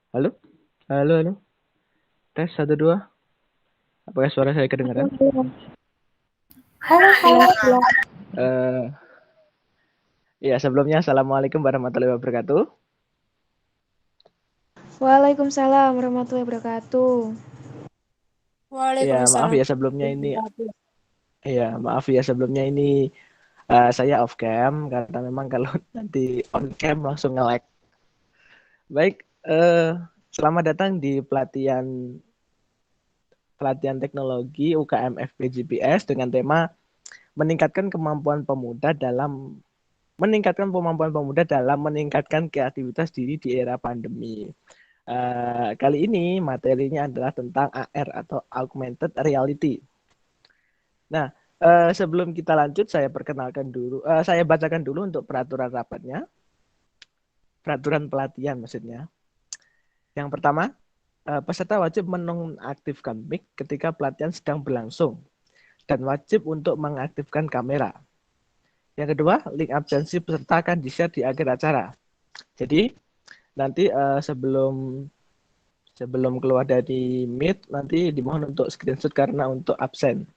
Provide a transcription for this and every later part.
Halo? Halo, halo. Tes, satu, dua. Apakah suara saya kedengaran? Halo, halo. Eh, ya, sebelumnya Assalamualaikum warahmatullahi wabarakatuh. Waalaikumsalam warahmatullahi wabarakatuh. Ya, maaf Waalaikumsalam. ya sebelumnya ini. Ya, maaf ya sebelumnya ini saya off cam karena memang kalau nanti on cam langsung nge-lag. Baik, selamat datang di pelatihan teknologi UKM FPGPS dengan tema meningkatkan kemampuan pemuda dalam meningkatkan kreativitas diri di era pandemi. Kali ini materinya adalah tentang AR atau Augmented Reality. Nah, sebelum kita lanjut, saya bacakan dulu untuk peraturan rapatnya, peraturan pelatihan maksudnya. Yang pertama, peserta wajib menonaktifkan mic ketika pelatihan sedang berlangsung dan wajib untuk mengaktifkan kamera. Yang kedua, link absensi peserta akan di-share di akhir acara. Jadi nanti sebelum keluar dari Meet nanti dimohon untuk screenshot karena untuk absen.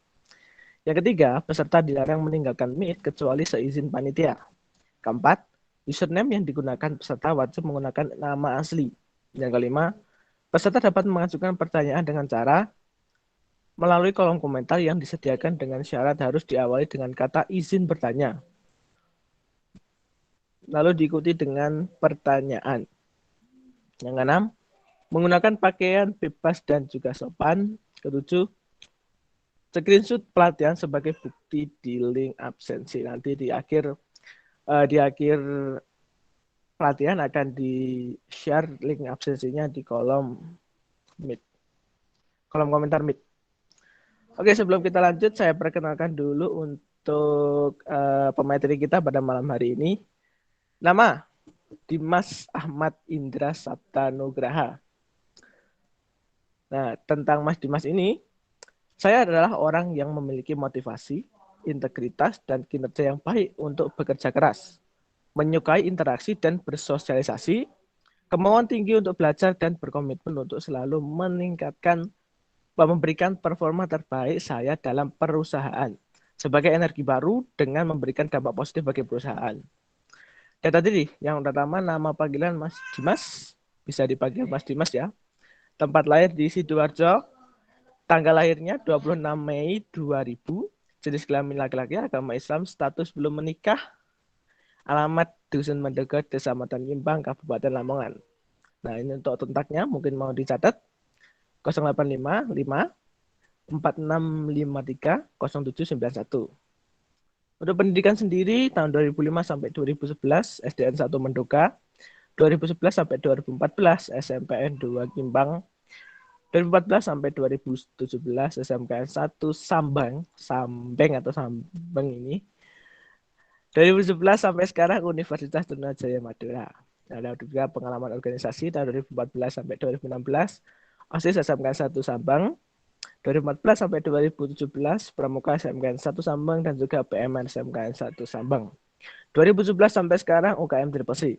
Yang ketiga, peserta dilarang meninggalkan Meet kecuali seizin panitia. Keempat, username yang digunakan peserta wajib menggunakan nama asli. Yang kelima, peserta dapat mengajukan pertanyaan dengan cara melalui kolom komentar yang disediakan dengan syarat harus diawali dengan kata izin bertanya. Lalu diikuti dengan pertanyaan. Yang keenam, menggunakan pakaian bebas dan juga sopan. Ketujuh, screenshot pelatihan sebagai bukti di link absensi. Nanti di akhir pelatihan akan di-share link absensinya di kolom Meet. Kolom komentar Meet. Oke, sebelum kita lanjut, saya perkenalkan dulu untuk pemateri kita pada malam hari ini. Nama, Dimas Ahmad Indra Sapta Nugraha. Nah, tentang Mas Dimas ini, saya adalah orang yang memiliki motivasi, integritas, dan kinerja yang baik untuk bekerja keras, menyukai interaksi dan bersosialisasi, kemauan tinggi untuk belajar dan berkomitmen untuk selalu memberikan performa terbaik saya dalam perusahaan sebagai energi baru dengan memberikan dampak positif bagi perusahaan. Dan tadi yang pertama nama panggilan Mas Dimas, bisa dipanggil Mas Dimas ya. Tempat lahir di Sidoarjo, tanggal lahirnya 26 Mei 2000, jenis kelamin laki-laki, agama Islam, status belum menikah, alamat Dusun Mendegot, Desa Matan Gimbang, Kabupaten Lamongan. Nah, ini untuk kontaknya mungkin mau dicatat 0855 4653 0791. Untuk pendidikan sendiri tahun 2005 sampai 2011 SDN 1 Mendoka, 2011 sampai 2014 SMPN 2 Gimbang, 2014 sampai 2017 SMKN 1 Sambang, ini. 2011 sampai sekarang Universitas Trunajaya Madura. Ada juga pengalaman organisasi tahun 2014 sampai 2016 OSIS SMKN 1 Sambang, 2014 sampai 2017 Pramuka SMKN 1 Sambang dan juga PMN SMKN 1 Sambang. 2017 sampai sekarang UKM Tripesi.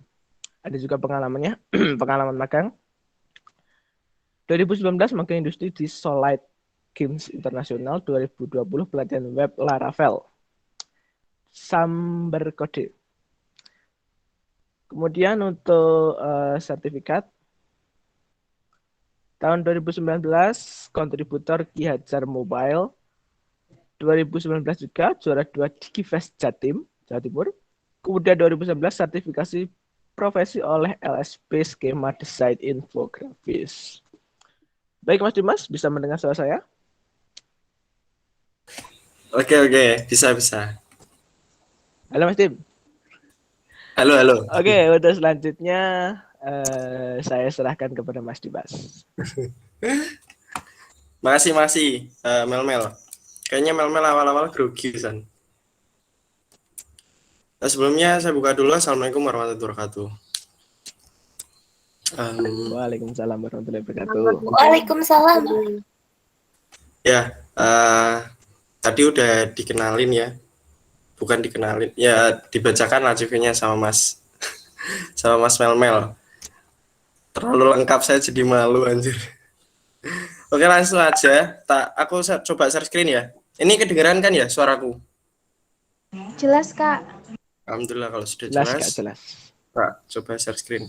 Ada juga pengalamannya, pengalaman magang. 2019 magang industri di Solite Games Internasional, 2020 pelatihan web Laravel. Samber kode. Kemudian untuk sertifikat tahun 2019 kontributor Ki Hajar Mobile, 2019 juga juara 2 Digifest Jatim, Jawa Timur. Kemudian 2019 sertifikasi profesi oleh LSP Skema Desain Infografis. Baik Mas Dimas, bisa mendengar suara saya? Oke, bisa. Halo Mas Dim. Halo. Oke, untuk selanjutnya saya serahkan kepada Mas Dimas. Makasih, Mel. Kayaknya Mel awal-awal grogi, San. Nah, sebelumnya saya buka dulu. Assalamualaikum warahmatullahi wabarakatuh. Waalaikumsalam warahmatullahi wabarakatuh. Waalaikumsalam. Ya, tadi udah dikenalin ya. Bukan dikenalin, ya dibacakan lah CV-nya sama Mas Mel. Terlalu lengkap saya jadi malu anjir. Oke, langsung aja. Aku coba share screen ya. Ini kedengeran kan ya suaraku? Jelas, Kak. Alhamdulillah kalau sudah Jelas, jelas. Kak, jelas. Kak, coba share screen.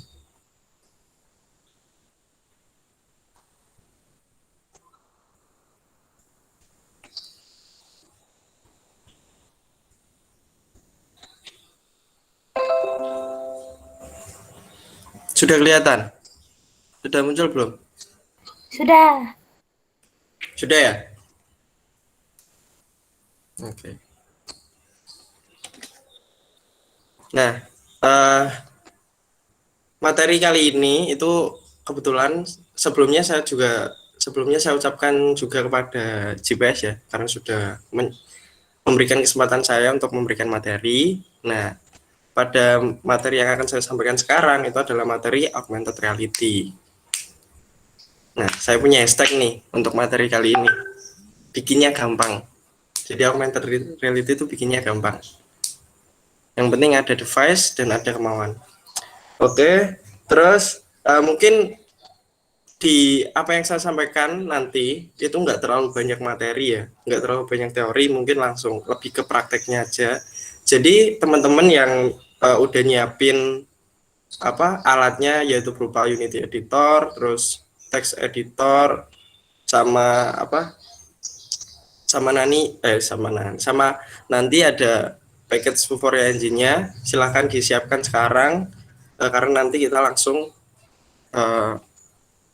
Sudah kelihatan? Sudah muncul belum? Sudah. Sudah ya? Oke. Nah, materi kali ini itu kebetulan sebelumnya saya ucapkan juga kepada GPS ya, karena sudah memberikan kesempatan saya untuk memberikan materi. Nah, pada materi yang akan saya sampaikan sekarang itu adalah materi augmented reality. Nah, saya punya hashtag nih untuk materi kali ini. Bikinnya gampang. Jadi augmented reality itu bikinnya gampang. Yang penting ada device dan ada kemauan. Oke, terus mungkin di apa yang saya sampaikan nanti itu nggak terlalu banyak materi ya, nggak terlalu banyak teori, mungkin langsung lebih ke prakteknya aja. Jadi teman-teman yang udah nyiapin alatnya yaitu berupa Unity Editor, terus text editor, sama sama nanti ada package Vuforia Engine-nya, silahkan disiapkan sekarang karena nanti kita langsung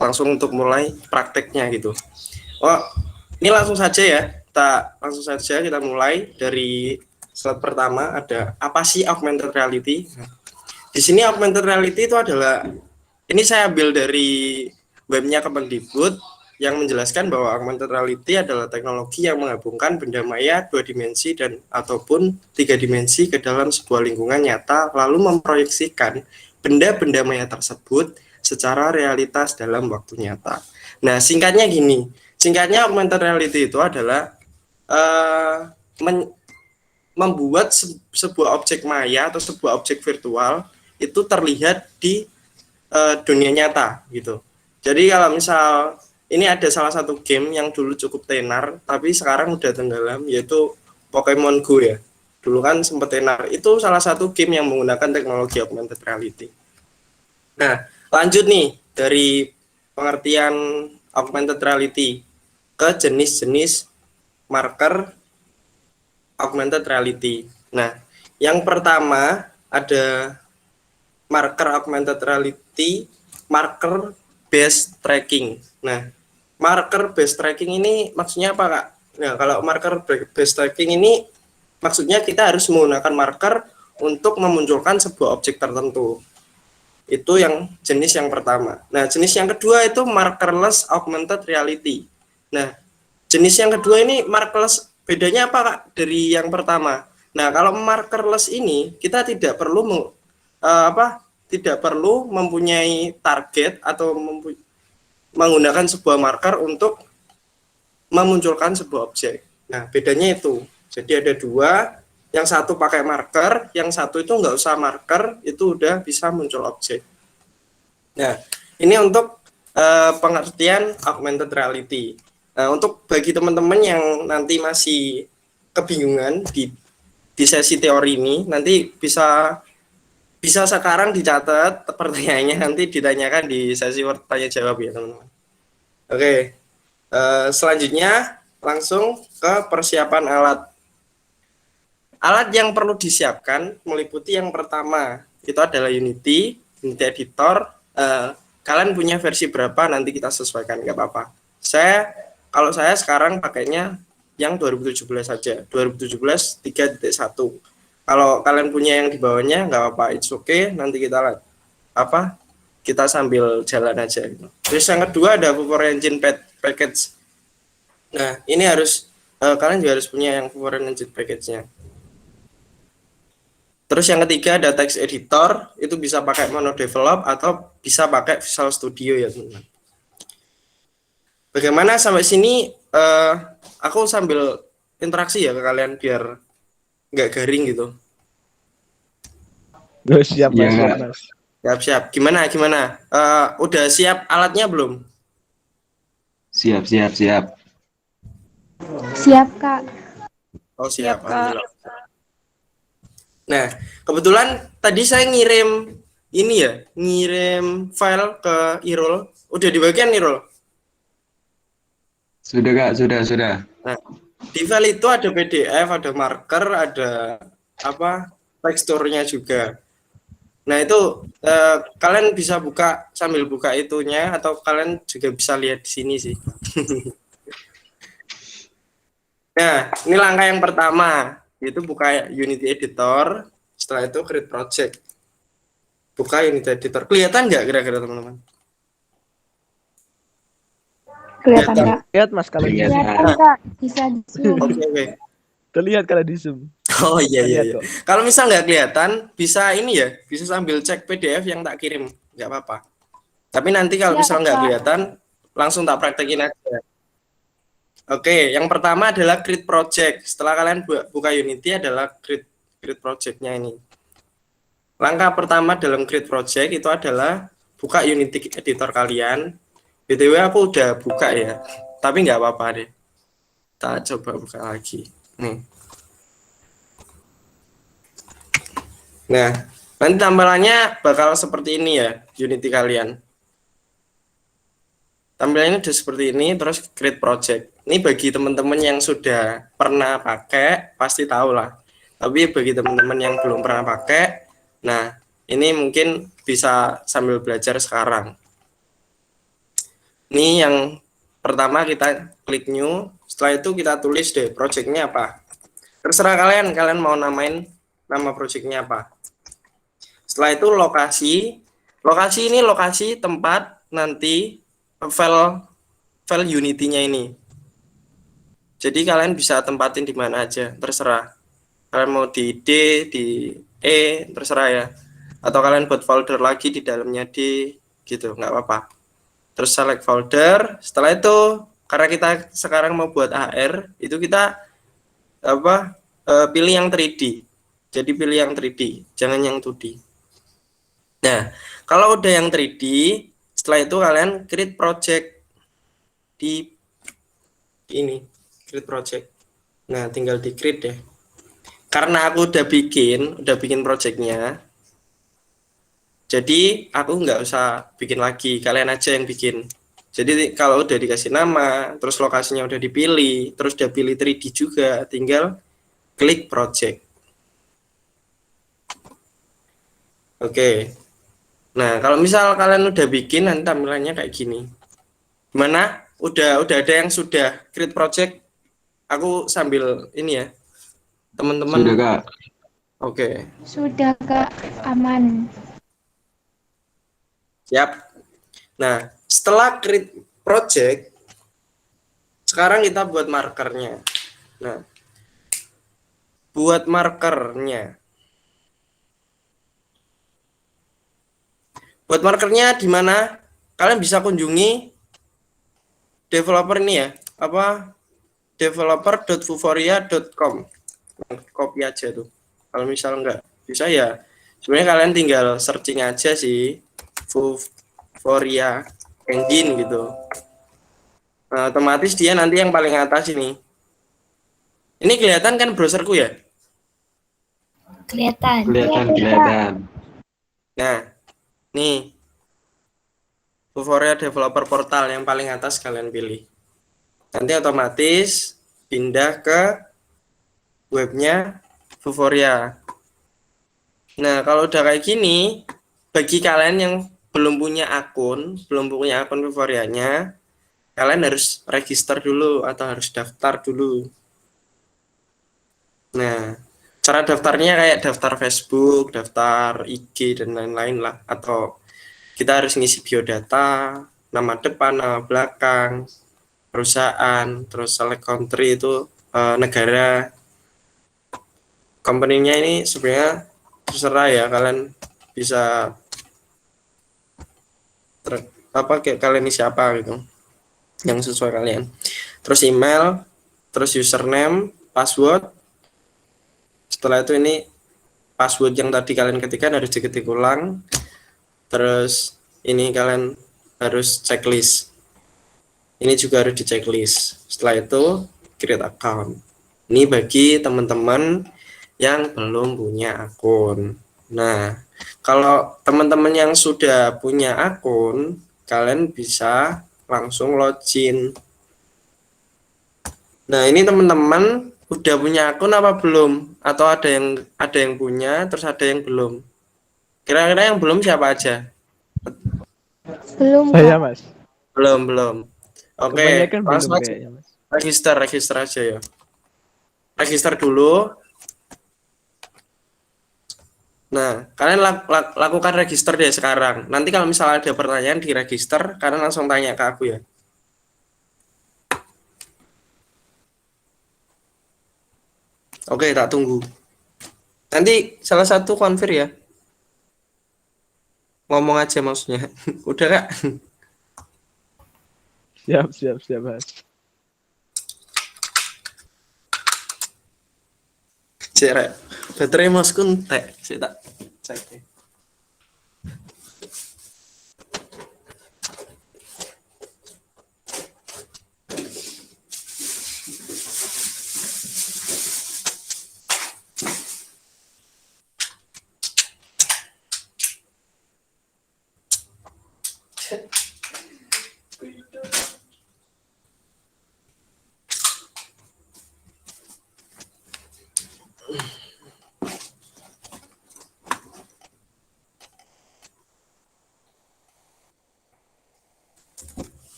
untuk mulai prakteknya gitu. Oh, ini langsung saja ya, kita mulai dari slide pertama. Ada apa sih augmented reality? Di sini augmented reality itu adalah, ini saya ambil dari webnya Kemendikbud yang menjelaskan bahwa augmented reality adalah teknologi yang menggabungkan benda maya 2 dimensi dan ataupun 3 dimensi ke dalam sebuah lingkungan nyata, lalu memproyeksikan benda-benda maya tersebut secara realitas dalam waktu nyata. Nah, singkatnya augmented reality itu adalah membuat sebuah objek maya atau sebuah objek virtual itu terlihat di dunia nyata gitu. Jadi kalau misal ini ada salah satu game yang dulu cukup tenar tapi sekarang udah tenggelam, yaitu Pokemon Go ya. Dulu kan sempat tenar. Itu salah satu game yang menggunakan teknologi augmented reality. Nah, lanjut nih dari pengertian augmented reality ke jenis-jenis marker augmented reality. Nah, yang pertama ada marker augmented reality, marker based tracking. Nah, marker based tracking ini maksudnya apa, Kak? Nah, kalau marker based tracking ini maksudnya kita harus menggunakan marker untuk memunculkan sebuah objek tertentu. Itu yang jenis yang pertama. Nah, jenis yang kedua itu markerless augmented reality. Nah, jenis yang kedua ini markerless, bedanya apa, Kak, dari yang pertama? Nah, kalau markerless ini kita tidak perlu mempunyai target atau menggunakan sebuah marker untuk memunculkan sebuah objek. Nah, bedanya itu. Jadi ada dua, yang satu pakai marker, yang satu itu nggak usah marker, itu udah bisa muncul objek. Nah, ini untuk pengertian augmented reality. Nah, untuk bagi teman-teman yang nanti masih kebingungan di sesi teori ini, nanti bisa sekarang dicatat pertanyaannya, nanti ditanyakan di sesi tanya jawab ya teman-teman. Oke, selanjutnya langsung ke persiapan alat. Alat yang perlu disiapkan meliputi yang pertama itu adalah Unity Editor. Kalian punya versi berapa nanti kita sesuaikan, nggak apa-apa. Kalau saya sekarang pakainya yang 2017 saja, 2017 3.1. Kalau kalian punya yang di bawahnya nggak apa-apa, it's okay. Nanti kita sambil jalan aja. Terus yang kedua ada Vuforia Engine package. Nah, ini kalian juga harus punya yang Vuforia Engine package-nya. Terus yang ketiga ada text editor, itu bisa pakai monodevelop atau bisa pakai Visual Studio ya teman-teman. Bagaimana sampai sini? Aku sambil interaksi ya ke kalian biar nggak garing gitu. Siap, Mas. Siap. Gimana? Udah siap alatnya belum? Siap. Siap, Kak. Oh, Siap, siap. Kak. Alhamdulillah. Nah, kebetulan tadi saya ngirim file ke Irul. Udah dibagian Irul? Sudah Kak, sudah. Nah, di file itu ada PDF, ada marker, ada teksturnya juga. Nah, itu kalian bisa buka sambil buka itunya, atau kalian juga bisa lihat di sini sih. Nah, ini langkah yang pertama, yaitu buka Unity Editor. Setelah itu create project. Buka Unity Editor. Kelihatan nggak kira-kira teman-teman? Kelihatan, Kak. Lihat Mas kalau di Kelihatan. Zoom. Kelihatan, Kak. Bisa di zoom. Oke. Terlihat kalau di Zoom. Oh iya. Terlihat kok. Kalau misal nggak kelihatan, bisa bisa sambil cek PDF yang tak kirim, nggak apa-apa. Tapi nanti kalau Siap, misal nggak Kak. kelihatan, langsung tak praktekin aja. Oke, yang pertama adalah create project. Setelah kalian buka Unity adalah create project-nya ini. Langkah pertama dalam create project itu adalah buka Unity Editor kalian. BTW aku udah buka ya, tapi nggak apa-apa deh. Kita coba buka lagi. Nih. Nah, nanti tampilannya bakal seperti ini ya, Unity kalian. Tampilannya udah seperti ini, terus create project. Ini bagi teman-teman yang sudah pernah pakai, pasti tahu lah. Tapi bagi teman-teman yang belum pernah pakai, nah ini mungkin bisa sambil belajar sekarang. Ini yang pertama kita klik new, setelah itu kita tulis deh projectnya apa. Terserah kalian mau namain nama projectnya apa. Setelah itu lokasi ini lokasi tempat nanti file Unity-nya ini. Jadi kalian bisa tempatin di mana aja, terserah. Kalian mau di D, di E, terserah ya. Atau kalian buat folder lagi di dalamnya D, gitu, nggak apa-apa. Terus select folder. Setelah itu, karena kita sekarang mau buat AR, itu kita pilih yang 3D. Jadi pilih yang 3D, jangan yang 2D. Nah, kalau udah yang 3D, setelah itu kalian create project di ini, create project. Nah, tinggal di create deh. Karena aku udah bikin projectnya, jadi aku nggak usah bikin lagi, kalian aja yang bikin. Jadi kalau udah dikasih nama, terus lokasinya udah dipilih, terus udah pilih 3D juga, tinggal klik project. Oke. Nah, kalau misal kalian udah bikin, nanti tampilannya kayak gini. Gimana? Udah ada yang sudah create project? Aku sambil ini ya, teman-teman. Sudah Kak. Oke. Sudah, Kak. Aman. Siap. Nah, setelah create project, sekarang kita buat markernya. Nah, buat markernya. Buat markernya di mana? Kalian bisa kunjungi developer ini ya, developer.vuforia.com. Copy aja tuh. Kalau misal enggak bisa ya, sebenarnya kalian tinggal searching aja sih, Vuforia Engine gitu. Nah, otomatis dia nanti yang paling atas ini. Ini kelihatan kan browserku ya? Kelihatan. Kelihatan. Nah, nih, Vuforia Developer Portal yang paling atas kalian pilih. Nanti otomatis pindah ke webnya Vuforia. Nah, kalau udah kayak gini, bagi kalian yang belum punya akun Vuforianya, kalian harus register dulu atau harus daftar dulu. Nah, cara daftarnya kayak daftar Facebook, daftar IG, dan lain-lain lah. Atau kita harus ngisi biodata, nama depan, nama belakang, perusahaan, terus select country itu negara. Company-nya ini sebenarnya terserah ya, kalian bisa kayak kalian ini siapa gitu, yang sesuai kalian. Terus email, terus username, password. Setelah itu ini password yang tadi kalian ketikkan harus diketik ulang. Terus ini kalian harus checklist. Ini juga harus di checklist. Setelah itu create account. Ini bagi teman-teman yang belum punya akun. Nah, kalau teman-teman yang sudah punya akun, kalian bisa langsung login. Nah, ini teman-teman udah punya akun apa belum? Atau ada yang punya, terus ada yang belum? Kira-kira yang belum siapa aja? Belum, Saya, Kak. Mas. Belum. Oke, Kebanyakan belum langsung aja. kayaknya, Mas. Register aja ya. Register dulu. Nah, kalian lakukan register deh sekarang. Nanti kalau misalnya ada pertanyaan di register, kalian langsung tanya ke aku ya. Oke, tak tunggu. Nanti salah satu konfir ya. Ngomong aja maksudnya. Udah Kak? Siap, Mas. Cek, baterai masku entek. Saya tak cek.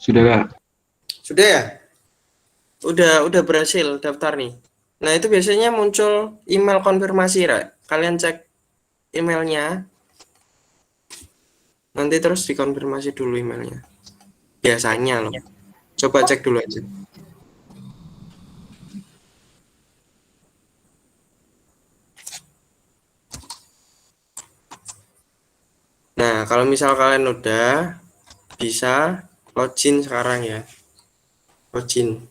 Sudah Kak? Sudah ya? Udah berhasil daftar nih. Nah, itu biasanya muncul email konfirmasi, Ra. Kalian cek emailnya. Nanti terus dikonfirmasi dulu emailnya. Biasanya loh. Coba cek dulu aja. Nah, kalau misal kalian udah bisa login sekarang ya. Login.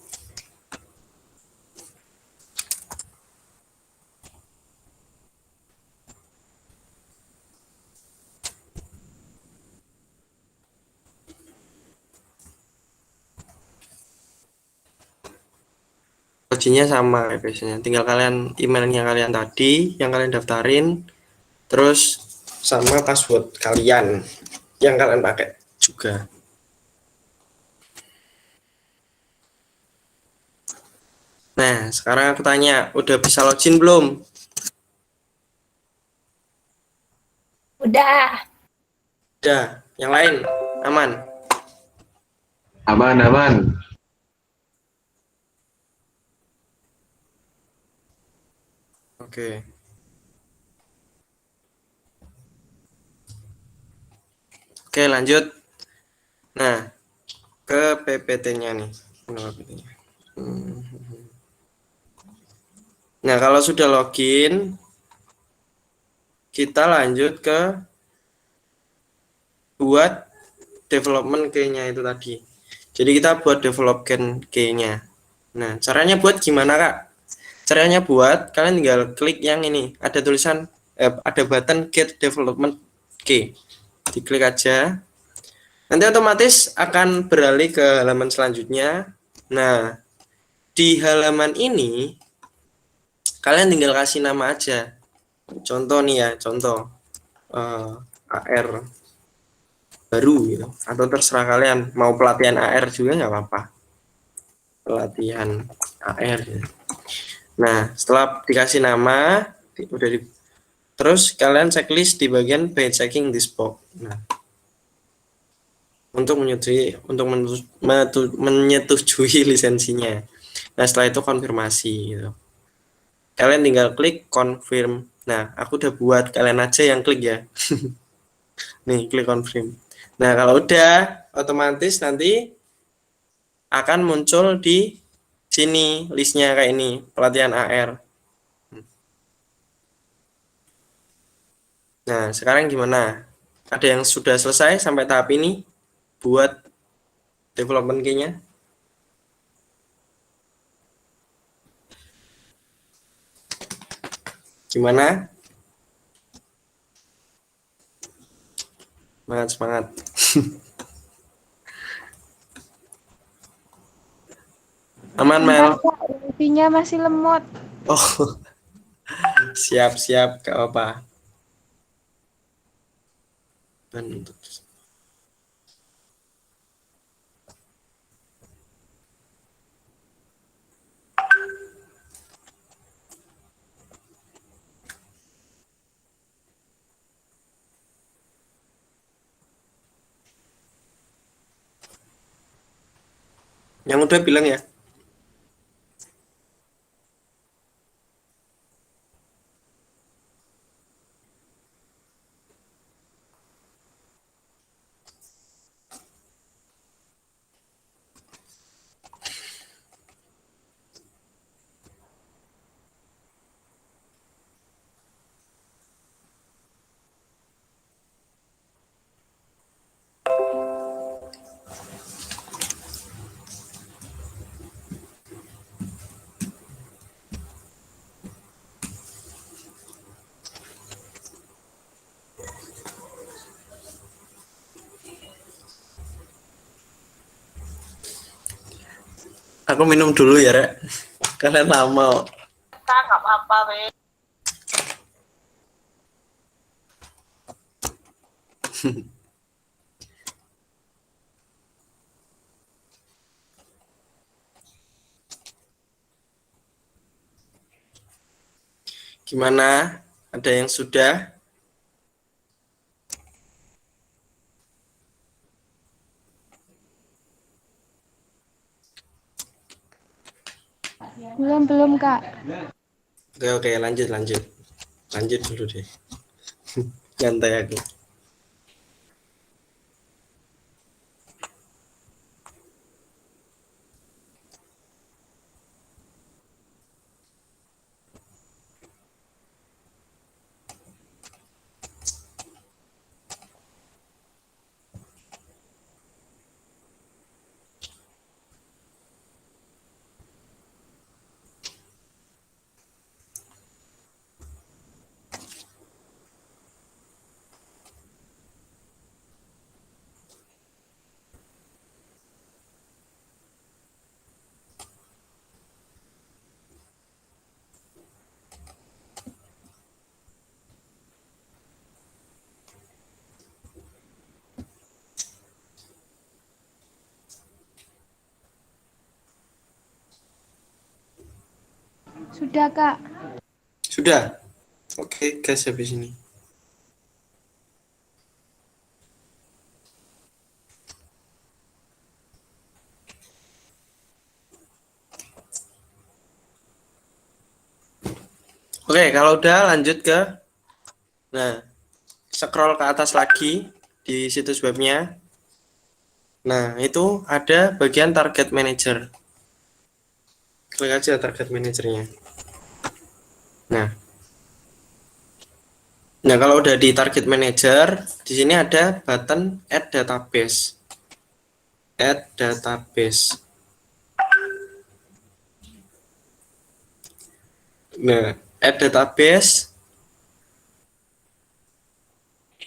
Loginnya sama ya biasanya. Tinggal kalian emailnya kalian tadi yang kalian daftarin, terus sama password kalian yang kalian pakai juga. Nah, sekarang aku tanya, udah bisa login belum? Udah. Udah. Yang lain aman? Aman. Oke. Oke, lanjut. Nah, ke PPT-nya nih. Nah, kalau sudah login, kita lanjut ke buat development key-nya itu tadi. Jadi kita buat development key-nya. Nah, caranya buat gimana, Kak? Caranya buat, kalian tinggal klik yang ini. Ada tulisan, ada button Get Development Key. Diklik aja. Nanti otomatis akan beralih ke halaman selanjutnya. Nah, di halaman ini, kalian tinggal kasih nama aja. Contoh nih ya, contoh AR baru gitu. Atau terserah kalian mau pelatihan AR juga nggak apa-apa. Pelatihan AR gitu. Nah, setelah dikasih nama, terus kalian checklist di bagian by checking this box. Nah, untuk menyetujui lisensinya. Nah, setelah itu konfirmasi gitu. Kalian tinggal klik confirm. Nah, aku udah buat, kalian aja yang klik ya. Nih, klik confirm. Nah, kalau udah otomatis nanti akan muncul di sini listnya kayak ini, pelatihan AR. Nah, sekarang gimana? Ada yang sudah selesai sampai tahap ini buat development key-nya? Gimana? Semangat. Aman, Mel? Wifi-nya masih lemot. Oh, siap, gak apa-apa. Yang udah bilang ya. Aku minum dulu ya, Rek. Kalian lama. Nggak apa-apa, weh. Gimana? Ada yang sudah? Belum, Kak. Oke, lanjut. Lanjut dulu deh. Santai aku. Sudah, Kak. Sudah? Oke, guys, habis ini. Oke, kalau udah lanjut ke, nah, scroll ke atas lagi di situs webnya. Nah, itu ada bagian target manager. Klik aja target manajernya. Nah, kalau udah di target manager, di sini ada button add database. Add database. Nah, add database.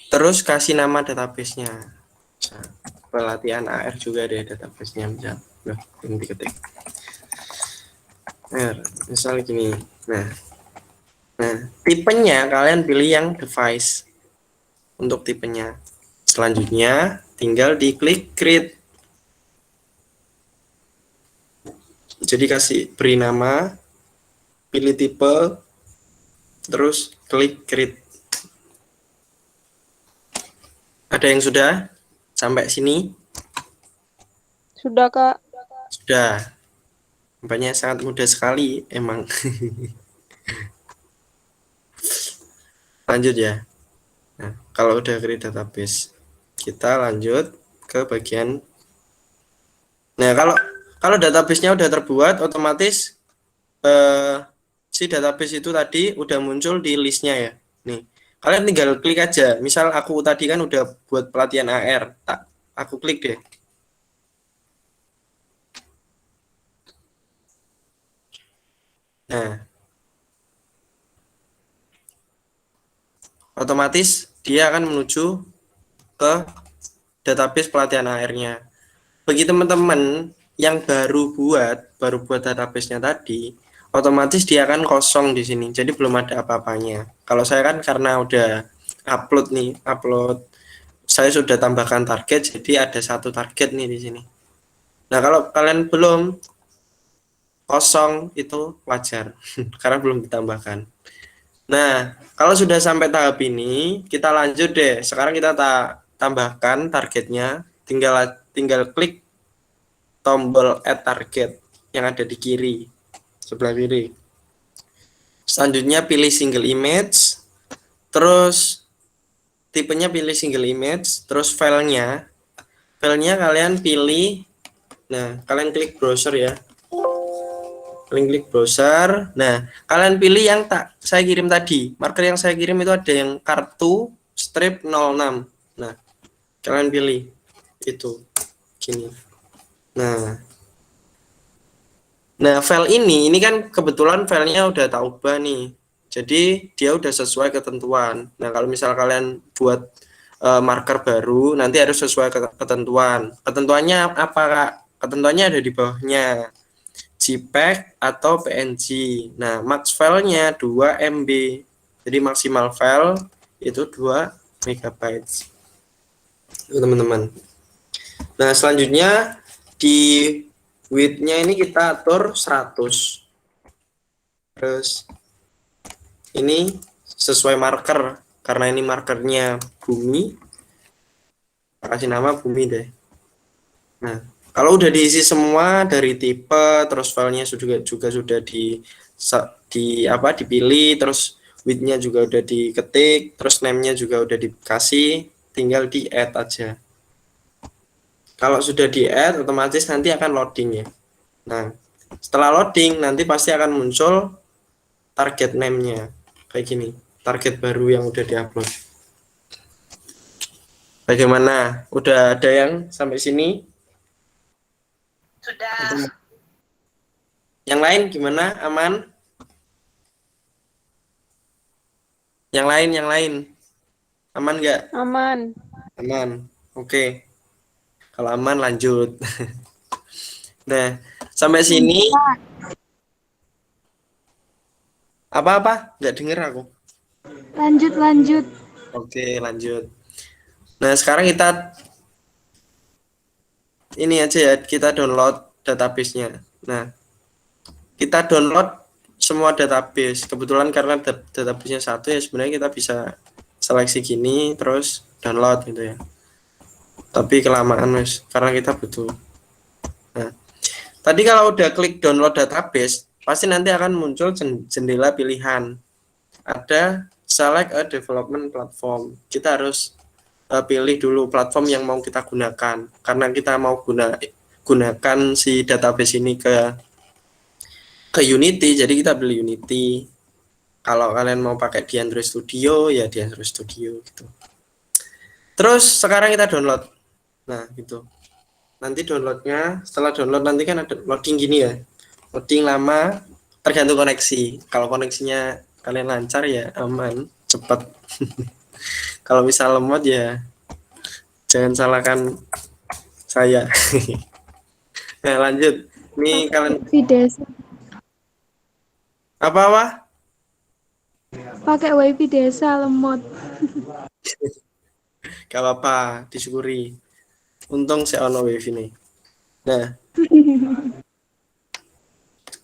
Terus kasih nama database-nya. Nah, pelatihan AR juga ada database-nya, misal. Nah, ini diketik. Nah, misal gini. Nah, tipenya kalian pilih yang device untuk tipenya. Selanjutnya, tinggal diklik create. Jadi beri nama, pilih tipe, terus klik create. Ada yang sudah sampai sini? Sudah, Kak. Sudah. Nampaknya sangat mudah sekali emang. Lanjut ya. Nah, kalau udah create database, kita lanjut ke bagian. Nah, kalau database-nya udah terbuat, otomatis si database itu tadi udah muncul di listnya ya. Nih, kalian tinggal klik aja. Misal aku tadi kan udah buat pelatihan AR, aku klik deh. Nah, otomatis dia akan menuju ke database pelatihan AR-nya. Bagi teman-teman yang baru buat database-nya tadi, otomatis dia akan kosong di sini. Jadi belum ada apa-apanya. Kalau saya kan karena udah upload saya sudah tambahkan target, jadi ada satu target nih di sini. Nah, kalau kalian belum, kosong itu wajar karena belum ditambahkan. Nah, kalau sudah sampai tahap ini, kita lanjut deh. Sekarang kita tambahkan targetnya, tinggal klik tombol add target yang ada di kiri, sebelah kiri. Selanjutnya pilih single image, terus tipenya pilih single image, terus filenya kalian pilih. Nah, kalian klik browser ya. Klik browser. Nah, kalian pilih yang saya kirim tadi. Marker yang saya kirim itu ada yang kartu strip 06. Nah, kalian pilih itu gini. Nah, file ini kan kebetulan filenya udah tak ubah nih. Jadi dia udah sesuai ketentuan. Nah, kalau misal kalian buat marker baru, nanti harus sesuai ketentuan. Ketentuannya apa, Kak? Ketentuannya ada di bawahnya. JPEG atau PNG. Nah, max filenya 2 MB. Jadi maksimal file itu 2 MB. Teman-teman. Nah, selanjutnya di width-nya ini kita atur 100. Terus ini sesuai marker, karena ini markernya bumi, kasih nama bumi deh. Nah, kalau udah diisi semua dari tipe, terus filenya juga sudah dipilih, terus width-nya juga udah diketik, terus name-nya juga udah dikasih, tinggal di add aja. Kalau sudah di add, otomatis nanti akan loading ya. Nah, setelah loading nanti pasti akan muncul target name-nya kayak gini, target baru yang udah diupload. Bagaimana? Udah ada yang sampai sini? Sudah. Yang lain gimana? Aman? Yang lain aman nggak? Aman. Aman. Oke. Kalau aman lanjut. Nah, sampai sini apa-apa? Nggak denger aku. Lanjut. Oke, lanjut. Nah, sekarang kita ini aja ya, kita download database-nya. Nah, kita download semua database. Kebetulan karena database-nya satu ya, sebenarnya kita bisa seleksi gini terus download gitu ya. Tapi kelamaan wes, karena kita butuh. Nah, tadi kalau udah klik download database, pasti nanti akan muncul jendela pilihan. Ada select a development platform. Kita harus pilih dulu platform yang mau kita gunakan, karena kita mau gunakan si database ini ke Unity, jadi kita beli Unity. Kalau kalian mau pakai di Android Studio ya di Android Studio gitu. Terus sekarang kita download. Nah gitu, nanti downloadnya, setelah download nanti kan ada loading gini ya, loading lama tergantung koneksi. Kalau koneksinya kalian lancar ya aman, cepat. Kalau misal lemot ya jangan salahkan saya. Nah lanjut, nih kalian Desa. apa? Pakai wifi desa lemot. Gak apa-apa, disyukuri. Untung saya ono wifi nih. Nah,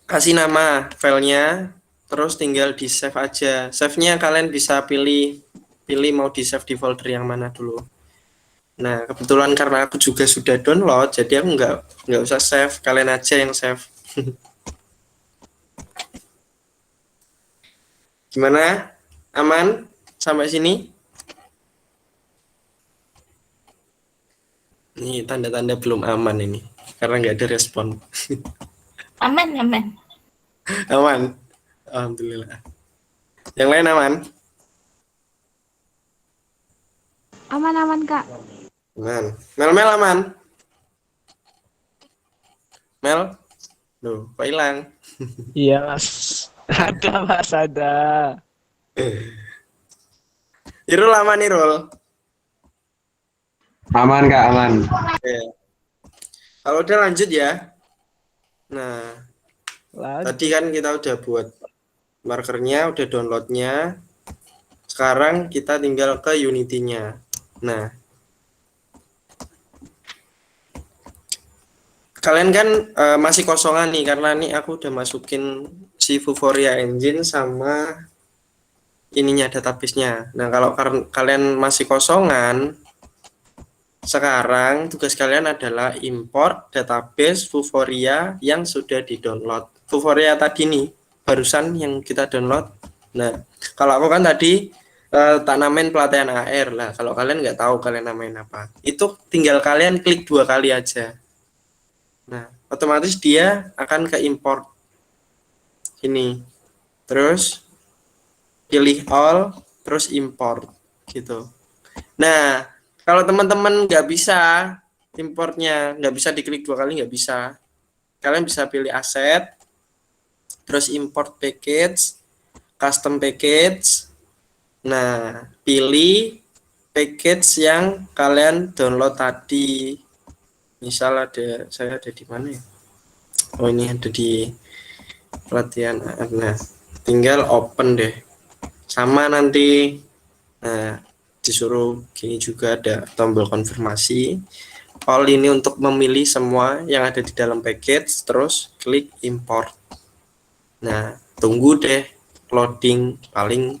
kasih nama filenya, terus tinggal di save aja. Save-nya kalian bisa pilih mau di save di folder yang mana dulu. Nah, kebetulan karena aku juga sudah download, jadi aku nggak usah save, kalian aja yang save. Gimana? Aman sampai sini? Ini tanda-tanda belum aman ini, karena nggak ada respon. Aman, aman. Aman. Alhamdulillah. Yang lain aman? Aman-aman, Kak. Aman. Mel aman? Mel? Loh, kok hilang? Iya, Mas. Ada, Mas, ada. Irul aman, Irul? Aman Kak, aman. Oke. Kalau udah lanjut ya. Nah, tadi kan kita udah buat markernya, udah downloadnya. Sekarang kita tinggal ke Unity-nya. Nah, kalian kan masih kosongan nih, karena nih aku udah masukin si Vuforia Engine sama ininya, database-nya. Nah, kalau kalian masih kosongan, sekarang tugas kalian adalah import database Vuforia yang sudah di-download. Vuforia tadi nih, barusan yang kita download. Nah, kalau aku kan tadi tak namain pelatihan AR lah. Kalau kalian nggak tahu kalian namain apa, itu tinggal kalian klik 2 kali aja. Nah, otomatis dia akan ke import ini. Terus pilih all, terus import gitu. Nah, kalau teman-teman nggak bisa importnya, nggak bisa diklik 2 kali, nggak bisa. Kalian bisa pilih aset, terus import package, custom package. Nah, pilih package yang kalian download tadi. Misal saya ada di mana ya? Oh, ini ada di pelatihan AR. Nah, tinggal open deh. Sama nanti disuruh gini juga ada tombol konfirmasi. All ini untuk memilih semua yang ada di dalam package, terus klik import. Nah, tunggu deh loading, paling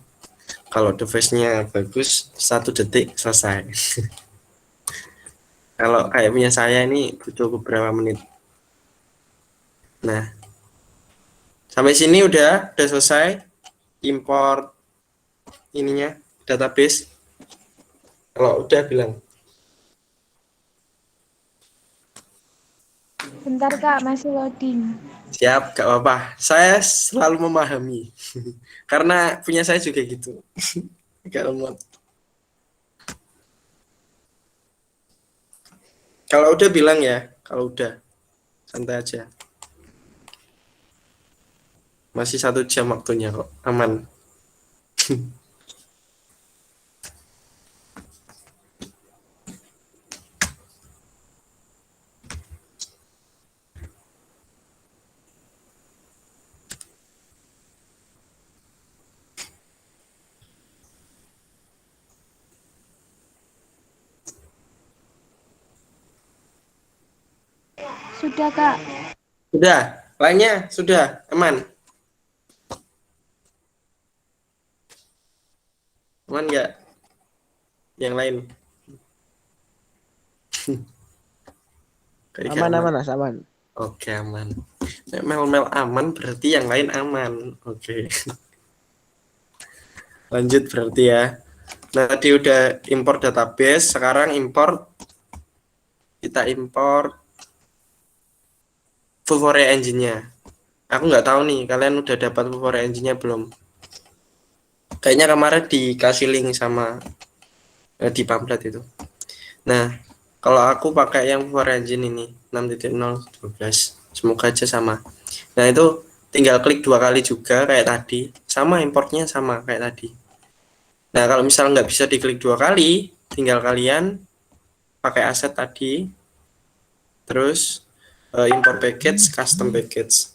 kalau device-nya bagus 1 detik selesai. Kalau kayak punya saya ini butuh beberapa menit. Nah, sampai sini udah selesai import ininya, database. Kalau udah bilang. Bentar, Kak, masih loading. Siap, gak apa-apa. Saya selalu memahami. Karena punya saya juga gitu. Agak lemot. Kalau udah bilang ya, kalau udah. Santai aja. Masih 1 jam waktunya kok, aman. Sudah, Kak. Sudah, lainnya sudah, aman. Aman nggak? Yang lain? Kayak Aman, aman. Mas, aman. Oke, aman. Mel aman berarti yang lain aman. Oke. Lanjut berarti ya. Nah, tadi udah import database, sekarang kita import Vuforia Engine-nya. Aku nggak tahu nih, kalian udah dapat Vuforia Engine-nya belum? Kayaknya kemarin dikasih link sama di pamflet itu. Nah, kalau aku pakai yang Vuforia Engine ini 6.0.12, semoga aja sama. Nah, itu tinggal klik 2 kali juga kayak tadi, sama importnya sama kayak tadi. Nah, kalau misalnya nggak bisa diklik 2 kali, tinggal kalian pakai aset tadi, terus import package, custom package.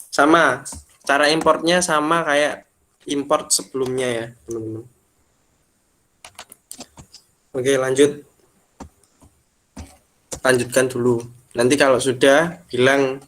Sama, cara importnya sama kayak import sebelumnya ya, teman-teman. Oke, lanjutkan dulu. Nanti kalau sudah bilang.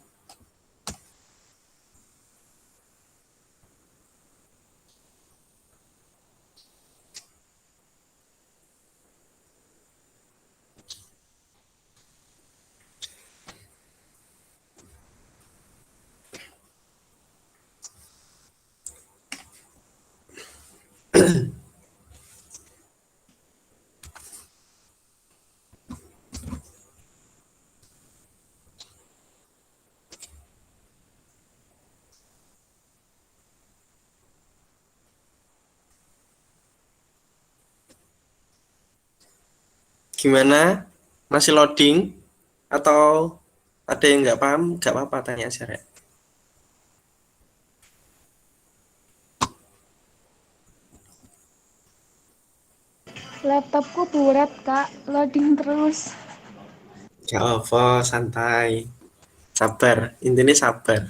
Gimana? Masih loading? Atau ada yang nggak paham? Nggak apa-apa, tanya aja, Rek. Laptopku buret, Kak. Loading terus. Nggak apa, santai. Sabar, intinya sabar.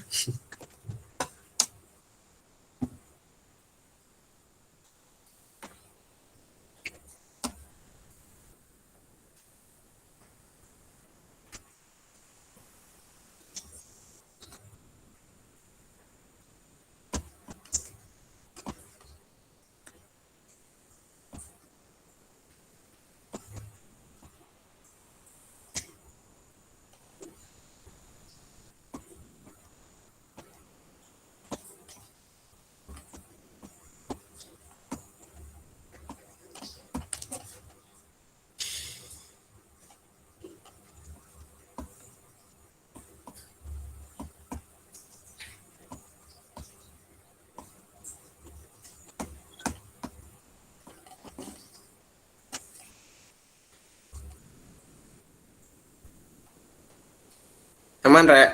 Aman, Rek?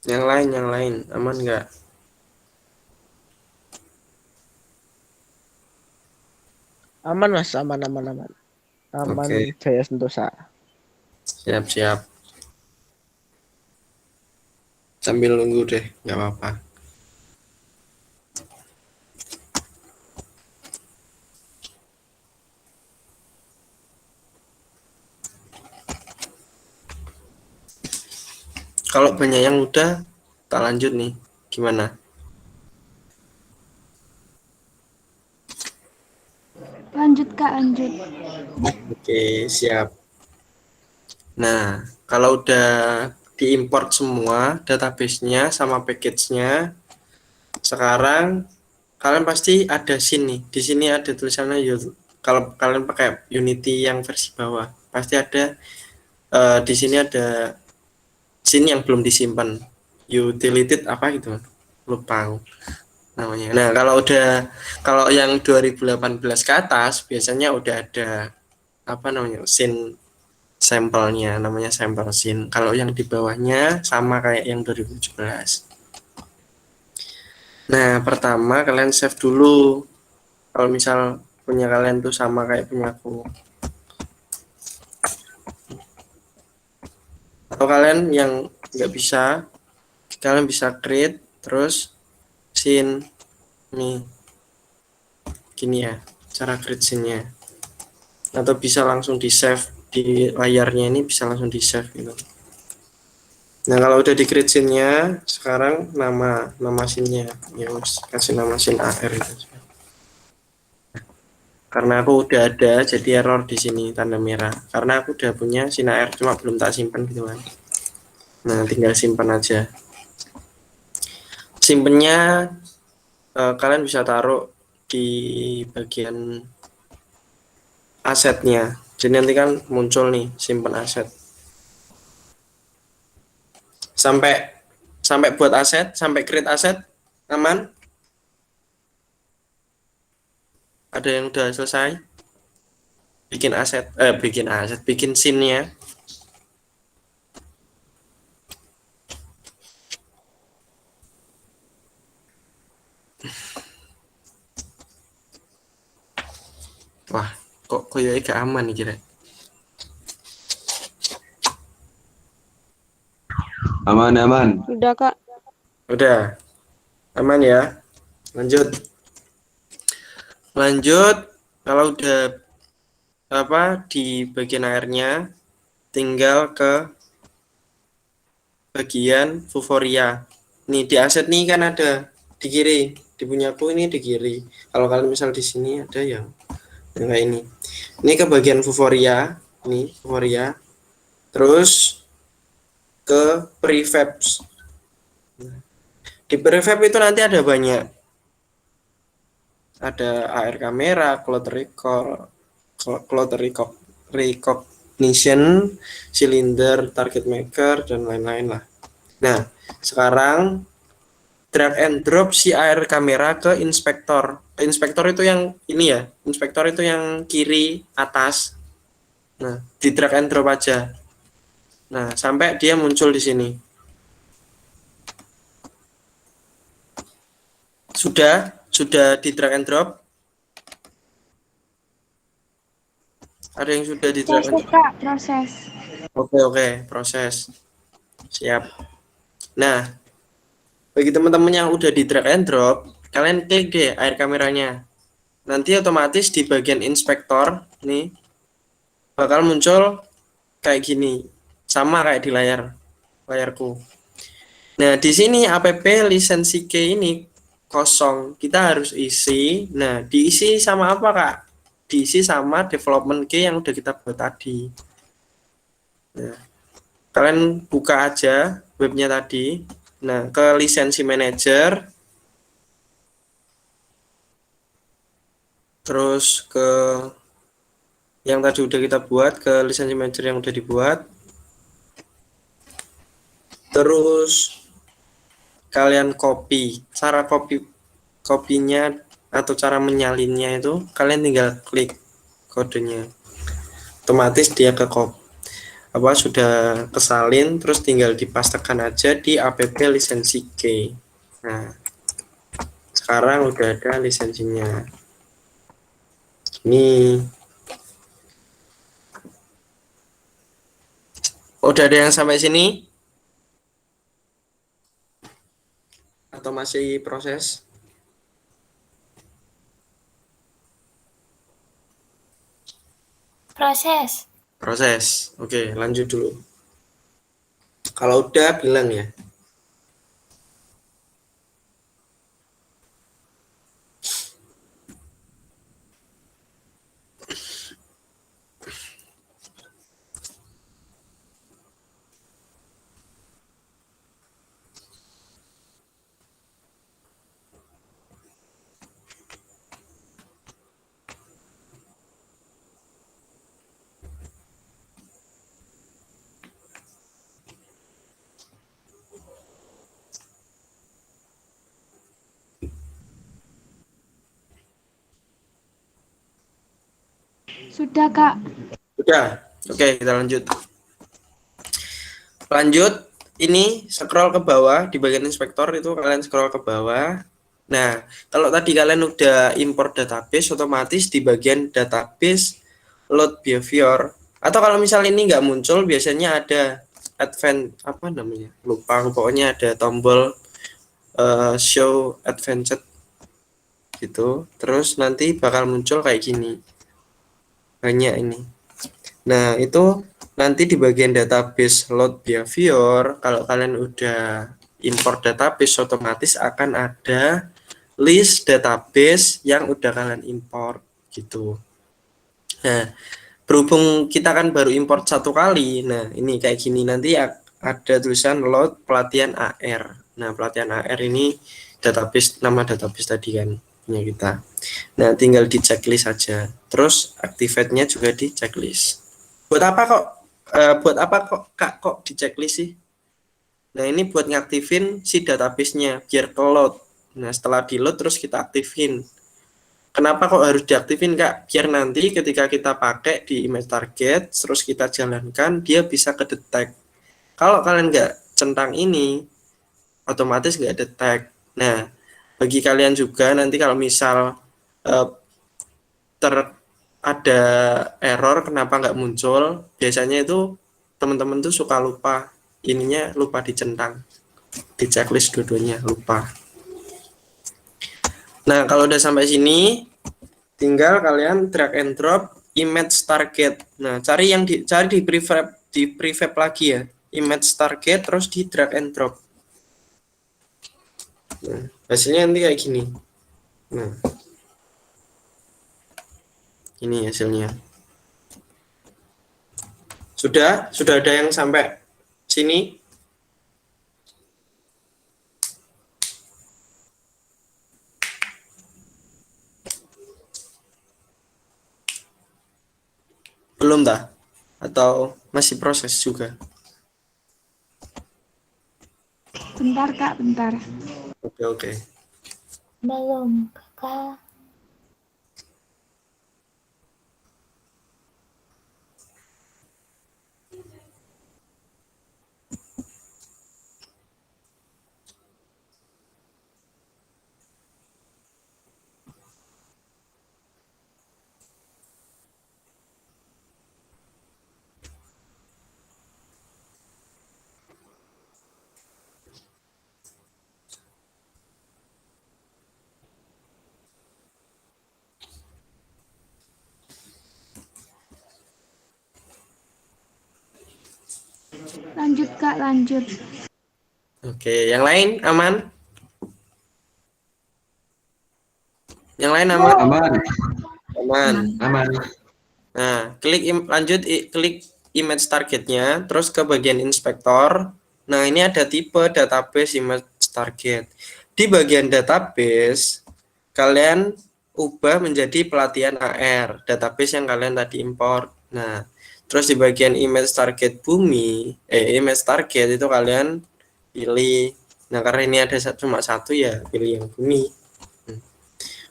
Yang lain, aman nggak? Aman Mas, aman. Aman Oke. Jaya Sentosa. Siap. Sambil nunggu deh, nggak apa-apa. Kalau banyak yang udah, tak lanjut nih. Gimana? Lanjut, Kak, lanjut. Oke, siap. Nah, kalau udah diimport semua database-nya sama package-nya, sekarang kalian pasti ada scene nih. Di sini ada tulisannya kalau kalian pakai Unity yang versi bawah, pasti ada di sini ada scene yang belum disimpan. Utility apa gitu? Lupa aku namanya. Nah, kalau yang 2018 ke atas biasanya udah ada apa namanya? Scene sampelnya, namanya sampel scene. Kalau yang di bawahnya sama kayak yang 2017. Nah, pertama kalian save dulu. Kalau misal punya kalian tuh sama kayak punya aku. Atau kalian yang nggak bisa, kalian bisa create terus scene nih. Gini ya, cara create scene-nya. Atau bisa langsung di save di layarnya ini, bisa langsung di save gitu. Nah, kalau udah di create scene-nya, sekarang nama scene-nya ya kasih nama scene AR gitu. Karena aku udah ada, jadi error di sini tanda merah. Karena aku udah punya scene AR, cuma belum tak simpan gitu kan. Nah, tinggal simpan aja. Simpennya kalian bisa taruh di bagian asetnya. Jadi nanti kan muncul nih simpan aset. Sampai buat aset, sampai create aset, aman? Ada yang udah selesai? Bikin scene-nya. Wah, kok koyoke gak aman nih kira. Aman. Udah, Kak. Udah. Aman ya? Lanjut, kalau udah di bagian airnya, tinggal ke bagian Vuforia. Nih di aset nih kan ada di kiri, di punyaku ini di kiri. Kalau kalian misal di sini ada yang kayak ini. Ini ke bagian Vuforia, nih Vuforia. Terus ke prefabs. Di prefab itu nanti ada banyak. Ada AR kamera, cloud recognition, cylinder, target maker, dan lain-lain lah. Nah, sekarang drag and drop si AR kamera ke inspektor inspektor itu yang ini ya, inspektor itu yang kiri atas. Nah, di drag and drop aja. Nah, sampai dia muncul di sini. Sudah di drag and drop. Ada yang sudah di drag and Proses drop? Kak, proses. Oke, proses. Siap. Nah, bagi teman-teman yang udah di drag and drop, kalian klik deh air kameranya. Nanti otomatis di bagian inspektor nih bakal muncul kayak gini. Sama kayak di layarku. Nah, di sini app lisensi key ini kosong. Kita harus isi. Nah, diisi sama apa, Kak? Diisi sama development key yang udah kita buat tadi. Nah, kalian buka aja webnya tadi. Nah, ke lisensi manager. Terus ke yang tadi udah kita buat, ke lisensi manager yang udah dibuat. Terus kalian copy. Cara kopinya atau cara menyalinnya itu kalian tinggal klik kodenya. Otomatis dia sudah kesalin, terus tinggal dipastekan aja di app lisensi key. Nah, sekarang udah ada lisensinya. Ini udah ada yang sampai sini? Atau masih proses? Proses. Proses. Oke, lanjut dulu. Kalau udah bilang ya. Sudah Kak. Udah. Oke, kita lanjut. Lanjut, ini scroll ke bawah di bagian inspektor itu kalian scroll ke bawah. Nah, kalau tadi kalian udah import database, otomatis di bagian database load behavior. Atau kalau misal ini nggak muncul, biasanya ada lupa, pokoknya ada tombol show advanced gitu. Terus nanti bakal muncul kayak gini. Banyak ini. Nah, itu nanti di bagian database load behavior, kalau kalian udah import database, otomatis akan ada list database yang udah kalian import gitu. Nah, berhubung kita kan baru import satu kali, nah ini kayak gini, nanti ada tulisan load pelatihan AR. Nah, pelatihan AR ini database, nama database tadi kan punya kita. Nah, tinggal di checklist saja. Terus activate-nya juga di checklist. Buat apa kok Kak kok di checklist sih? Nah, ini buat ngaktifin si database-nya biar ke load. Nah, setelah di load terus kita aktifin. Kenapa kok harus diaktifin, Kak? Biar nanti ketika kita pakai di image target terus kita jalankan, dia bisa kedetek. Kalau kalian nggak centang ini, otomatis nggak detect. Nah, bagi kalian juga nanti kalau misal ada error kenapa nggak muncul, biasanya itu teman-teman tuh suka lupa lupa dicentang di checklist, dua-duanya lupa. Nah, kalau udah sampai sini tinggal kalian drag and drop image target. Nah, cari di prefab lagi ya, image target, terus di drag and drop. Nah, hasilnya nanti kayak gini. Nah, ini hasilnya. Sudah ada yang sampai sini? Belum dah? Atau masih proses juga? Bentar Kak, bentar. Oke. Belum, Kakak. Lanjut Kak, lanjut. Oke, yang lain aman? Yang lain aman? Aman. Aman. Aman. Nah, klik image targetnya, terus ke bagian inspektor. Nah, ini ada tipe database image target. Di bagian database, kalian ubah menjadi pelatihan AR, database yang kalian tadi import. Nah, terus di bagian image target image target itu kalian pilih. Nah, karena ini ada cuma satu ya, pilih yang bumi.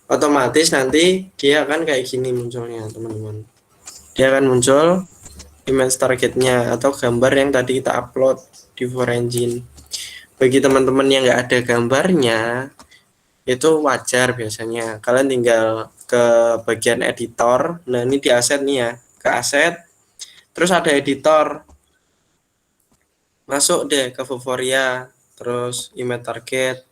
Otomatis nanti dia akan kayak gini munculnya, teman-teman. Dia akan muncul image targetnya atau gambar yang tadi kita upload di Engine. Bagi teman-teman yang nggak ada gambarnya, itu wajar biasanya. Kalian tinggal ke bagian editor. Nah, ini di aset nih ya, ke aset. Terus ada editor. Masuk deh ke Vuforia, terus image target,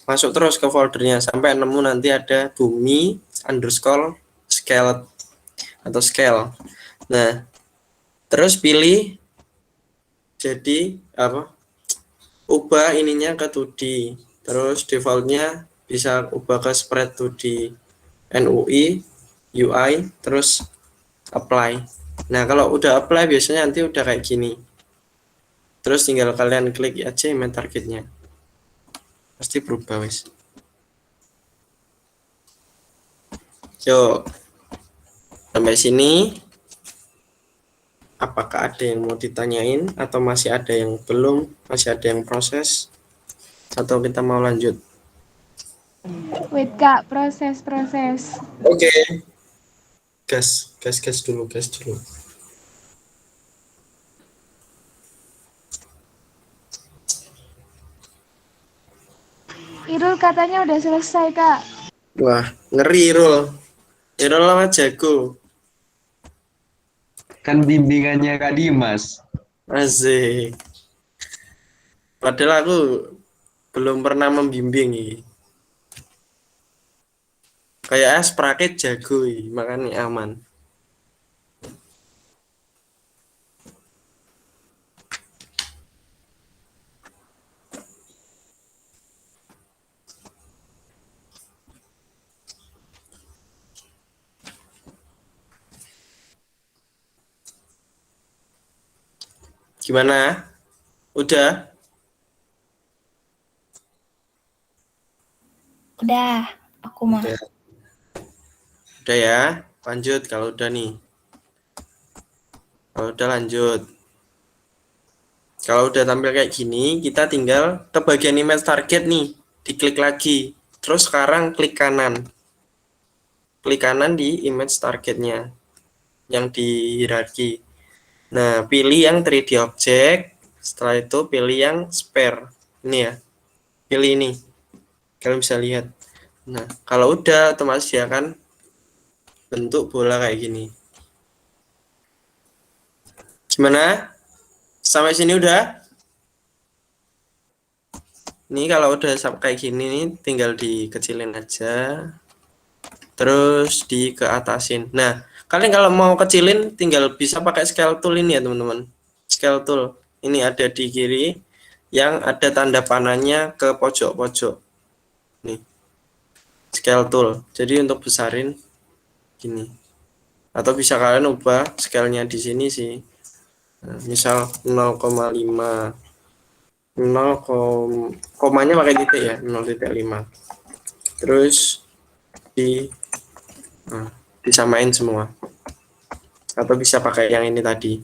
masuk terus ke foldernya sampai nemu nanti ada bumi underscore scale atau scale. Nah, terus pilih jadi apa? Ubah ininya ke 2D. Terus defaultnya bisa ubah ke spread 2D. NUI, UI, terus apply. Nah, kalau udah apply biasanya nanti udah kayak gini. Terus tinggal kalian klik aja image targetnya. Pasti berubah wis. Yuk. Sampai sini. Apakah ada yang mau ditanyain atau masih ada yang belum, masih ada yang proses, atau kita mau lanjut? Wait Kak, proses. Oke. Gas dulu. Irul katanya udah selesai Kak. Wah, ngeri Irul. Irul lama jago. Kan bimbingannya Kak Dimas. Asik. Padahal aku belum pernah membimbing ini. Kayak Sprake jago ini, makanya aman. Gimana? Udah? Udah, aku mah. Udah ya? Lanjut kalau udah nih. Kalau udah lanjut. Kalau udah tampil kayak gini, kita tinggal ke bagian image target nih. Diklik lagi. Terus sekarang klik kanan. Klik kanan di image targetnya. Yang di hierarki. Nah, pilih yang 3D object. Setelah itu pilih yang spare. Ini ya. Pilih ini. Kalian bisa lihat. Nah, kalau udah otomatis dia akan bentuk bola kayak gini. Gimana? Sampai sini udah? Ini kalau udah kayak gini nih, tinggal dikecilin aja. Terus keatasin. Nah, kalian kalau mau kecilin tinggal bisa pakai scale tool ini ya, teman-teman. Scale tool. Ini ada di kiri yang ada tanda panahnya ke pojok-pojok. Nih. Scale tool. Jadi untuk besarin gini. Atau bisa kalian ubah scale-nya di sini sih. Nah, misal 0,5 komanya pakai titik ya, 0,5. Terus disamain semua. Atau bisa pakai yang ini tadi.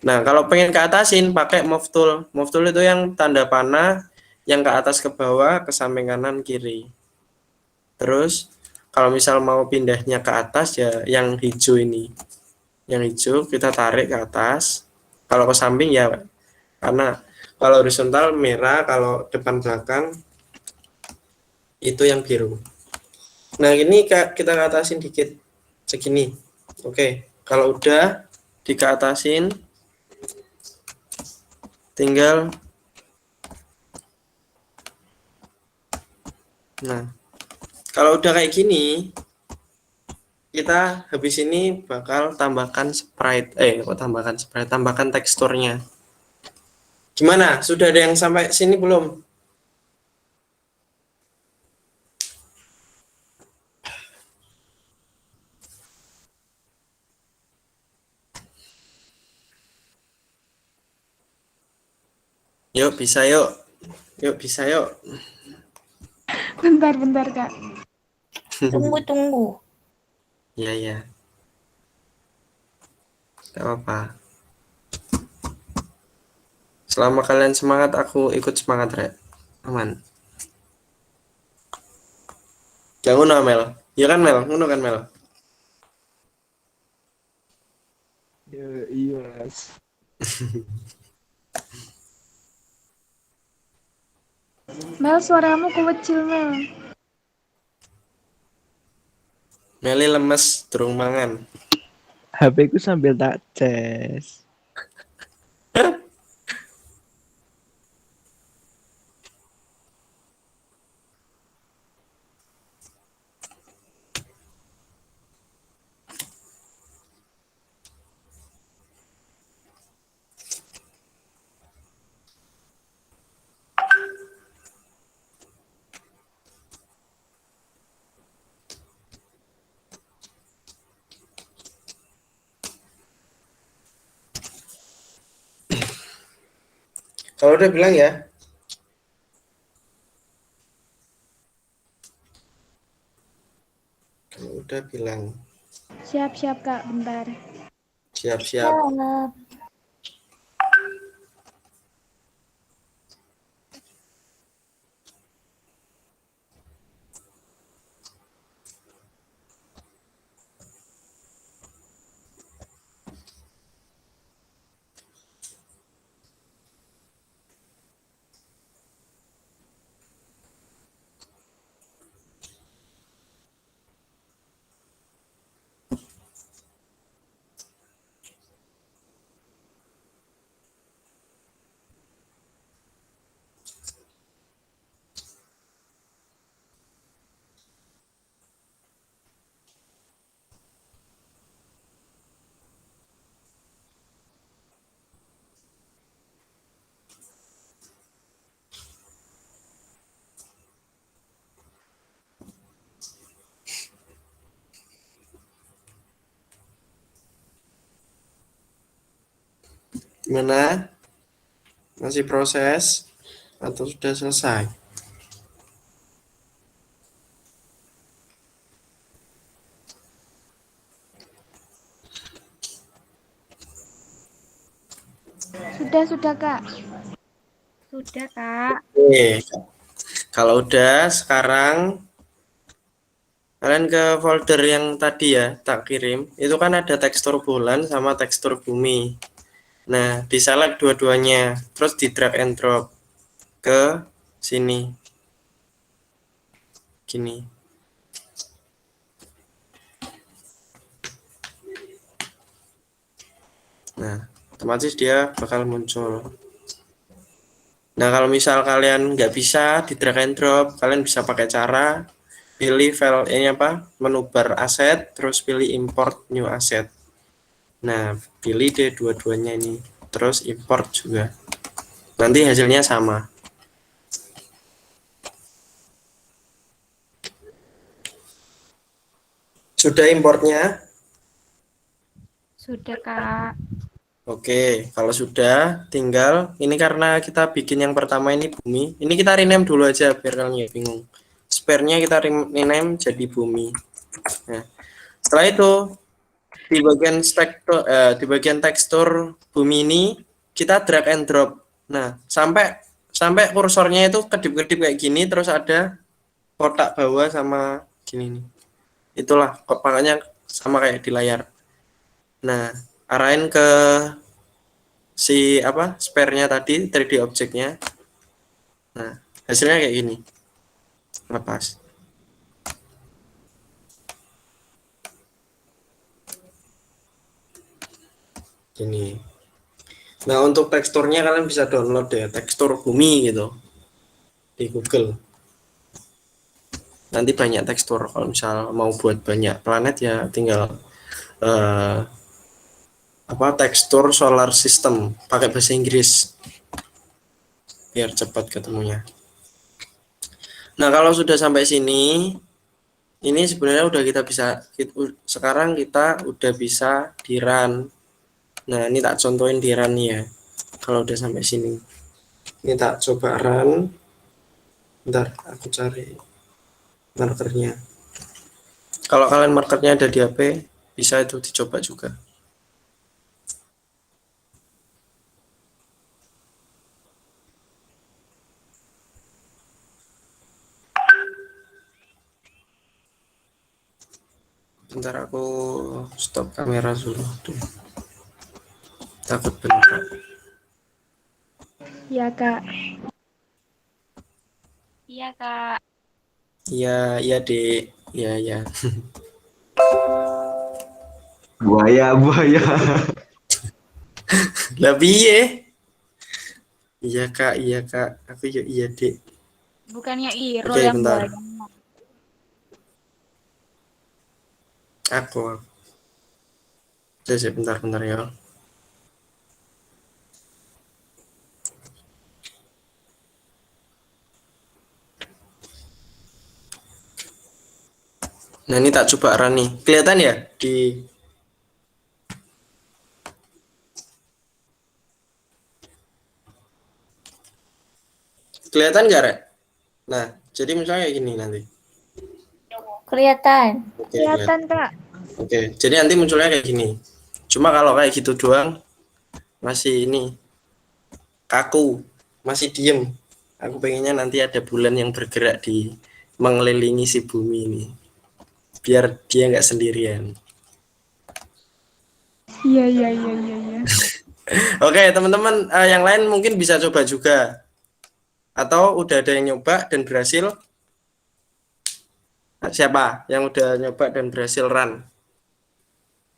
Nah, kalau pengen ke atasin pakai move tool. Move tool itu yang tanda panah yang ke atas ke bawah, ke samping kanan kiri. Terus kalau misal mau pindahnya ke atas ya yang hijau ini. Yang hijau kita tarik ke atas. Kalau ke samping ya karena kalau horizontal merah, kalau depan belakang itu yang biru. Nah, ini kita ke atasin dikit segini. Oke, kalau udah dikeatasin tinggal kalau udah kayak gini kita habis ini bakal tambahkan sprite tambahkan teksturnya. Gimana? Sudah ada yang sampai sini belum? Yuk, bisa yuk. Yuk, bisa yuk. Bentar, Kak. Tunggu. Iya, iya. Gak apa-apa. Selama kalian semangat, aku ikut semangat, Rek. Aman. Jangan ngono, Mel. Ya kan, Mel? Ngono kan, Mel? Iya, Mas. Mel, suaramu kecil, Mel. Meli lemes, durung mangan. HP ku sambil tak cas. Kalau udah bilang ya. Kalau udah bilang. Siap-siap, Kak, bentar. Siap-siap. Gimana? Masih proses atau sudah selesai? Sudah, Kak. Sudah, Kak. Oke. Kalau udah, sekarang kalian ke folder yang tadi ya, tak kirim. Itu kan ada tekstur bulan sama tekstur bumi. Nah, diselect dua-duanya, terus di drag and drop ke sini. Gini. Nah, otomatis dia bakal muncul. Nah, kalau misal kalian nggak bisa di drag and drop, kalian bisa pakai cara pilih file ini apa? Menu bar aset, terus pilih import new asset. Nah, pilih deh dua-duanya ini, terus import juga. Nanti hasilnya sama. Sudah importnya? Sudah, Kak. Oke, kalau sudah, tinggal ini karena kita bikin yang pertama ini bumi. Ini kita rename dulu aja biar kalian nggak bingung. Spare-nya kita rename jadi bumi. Nah, setelah itu di bagian tekstur bumi ini kita drag and drop. Nah, sampai kursornya itu kedip-kedip kayak gini, terus ada kotak bawah sama gini nih. Itulah makanya sama kayak di layar. Nah, arahin ke si apa spare-nya tadi 3D objeknya. Nah, hasilnya kayak gini. Lepas. Gini. Nah, untuk teksturnya kalian bisa download ya, tekstur bumi gitu di Google. Nanti banyak tekstur. Kalau misal mau buat banyak planet ya tinggal tekstur solar system pakai bahasa Inggris. biar cepat ketemunya. Nah, kalau sudah sampai sini, ini sebenarnya udah sekarang kita udah bisa di run. Nah, ini tak contohin di run ya. Kalau udah sampai sini. Ini tak coba run. Bentar, aku cari markernya. Kalau kalian markernya ada di HP, bisa itu dicoba juga. Bentar, aku stop kamera dulu. Tuh. Takut bentar. Ya, Kak. Iya, Kak. Iya, iya, Dek. Iya, iya. Buaya, buaya. Lah piye? Iya, Kak. Iya, Kak. Aku ya iya, Dek. Bukannya Irul Oke, yang bentar. banyak. Aku. Bentar ya. Nah, ini tak coba run nih. Kelihatan ya di kelihatan nggak, Rek? Nah, jadi misalnya kayak gini nanti. Kelihatan. Oke, Kelihatan, Kak. Oke, jadi nanti munculnya kayak gini. Cuma kalau kayak gitu doang masih ini kaku, masih diem. Aku pengennya nanti ada bulan yang bergerak di mengelilingi si bumi ini, biar dia nggak sendirian. Iya, iya, iya, iya, iya. Oke, teman-teman, yang lain mungkin bisa coba juga, atau udah ada yang nyoba dan berhasil. Siapa yang udah nyoba dan berhasil run?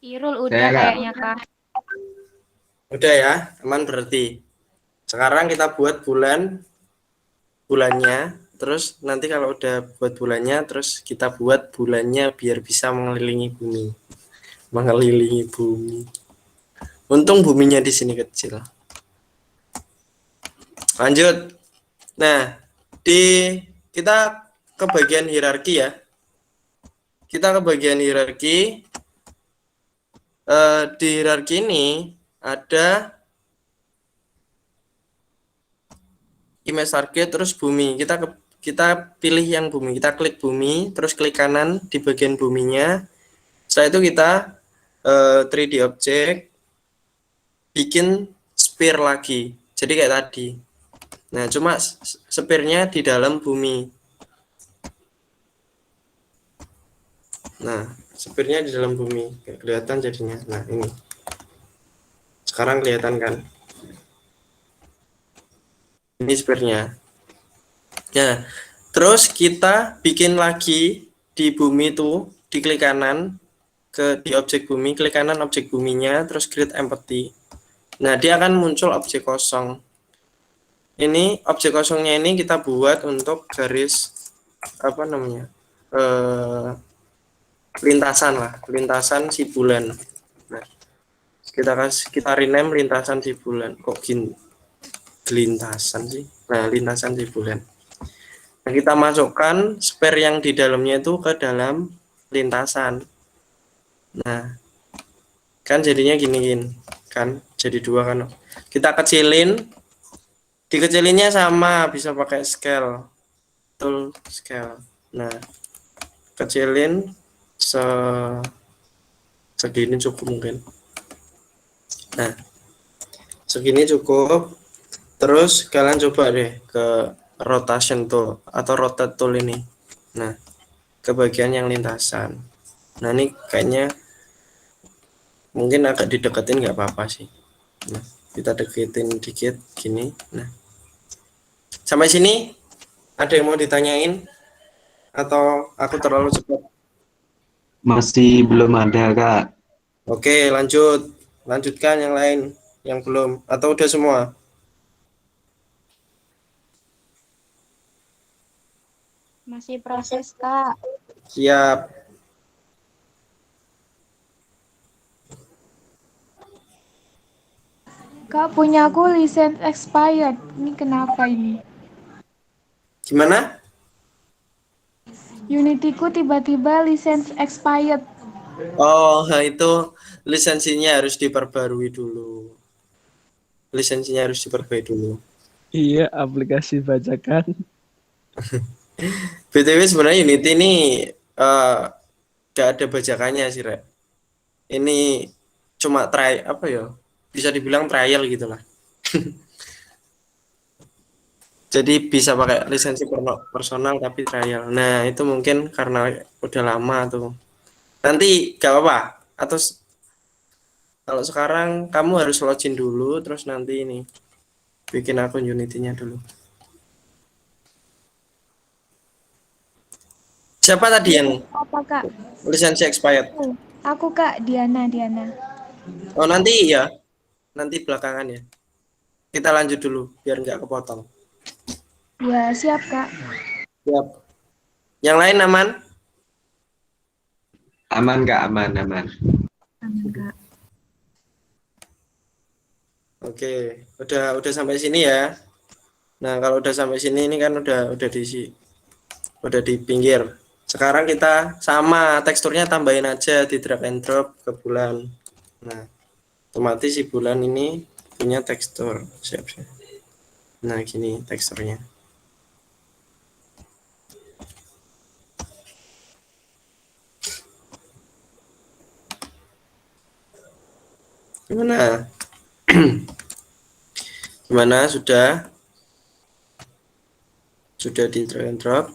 Irul Saya, udah Kak. kayaknya, Kak. Udah ya, aman berarti. Sekarang kita buat bulannya, terus nanti kalau udah buat bulannya, terus kita buat bulannya biar bisa mengelilingi bumi. Mengelilingi bumi. Untung buminya di sini kecil. Lanjut. Nah, kita ke bagian hierarki ya. Kita ke bagian hierarki. Di hierarki ini ada image target terus bumi. Kita pilih yang bumi. Kita klik bumi, terus klik kanan di bagian buminya. Setelah itu kita 3D object, bikin sphere lagi. Jadi kayak tadi. Nah, cuma sphere-nya di dalam bumi. Nah, sphere-nya di dalam bumi. Kayak kelihatan jadinya. Nah, ini. Sekarang kelihatan kan? Ini sphere-nya. Nah, terus kita bikin lagi di bumi itu, di klik kanan, di objek bumi, klik kanan objek buminya, terus create empty. Nah, dia akan muncul objek kosong. Ini objek kosongnya ini kita buat untuk garis apa namanya? Lintasan si bulan. Nah, kita rename lintasan si bulan. Kok lintasan sih? Nah, lintasan si bulan. Nah, kita masukkan sphere yang di dalamnya itu ke dalam lintasan. Nah, kan jadinya gini kan, jadi dua kan. Kita dikecilinnya sama, bisa pakai scale, tool scale. Nah, kecilin segini cukup mungkin. Nah, segini cukup. Terus kalian coba deh ke rotation tool atau rotate tool ini. Nah, ke bagian yang lintasan. Nah, ini kayaknya mungkin agak dideketin nggak apa-apa sih. Nah, kita deketin dikit gini. Nah, sampai sini ada yang mau ditanyain atau aku terlalu cepat? Masih belum ada, Kak. Oke, lanjutkan yang lain yang belum atau udah semua? Masih proses, Kak. Siap. Kak, punya aku license expired. Ini kenapa ini? Gimana? Unityku tiba-tiba license expired. Oh, nah itu lisensinya harus diperbarui dulu. Lisensinya harus diperbarui dulu. Iya, aplikasi bajakan. BTW sebenarnya Unity ini gak ada bajakannya sih, Rek. Ini cuma try apa ya? Bisa dibilang trial gitu lah. Jadi bisa pakai lisensi personal tapi trial. Nah, itu mungkin karena udah lama tuh. Nanti gak apa-apa. Atau kalau sekarang kamu harus login dulu, terus nanti ini bikin akun Unity-nya dulu. Siapa tadi yang Apa, Kak? lisensi expired? Aku, Kak, Diana. Oh, nanti ya. Nanti belakangan ya. Kita lanjut dulu biar nggak kepotong. Ya, siap, Kak. Siap. Yang lain aman? Aman Kak, aman, aman. Oke, udah sampai sini ya. Nah, kalau udah sampai sini ini kan udah di pinggir. Sekarang kita sama teksturnya tambahin aja di drag and drop ke bulan. Nah, otomatis si bulan ini punya tekstur. Siap. Nah, gini teksturnya. Gimana? Gimana sudah di drag and drop?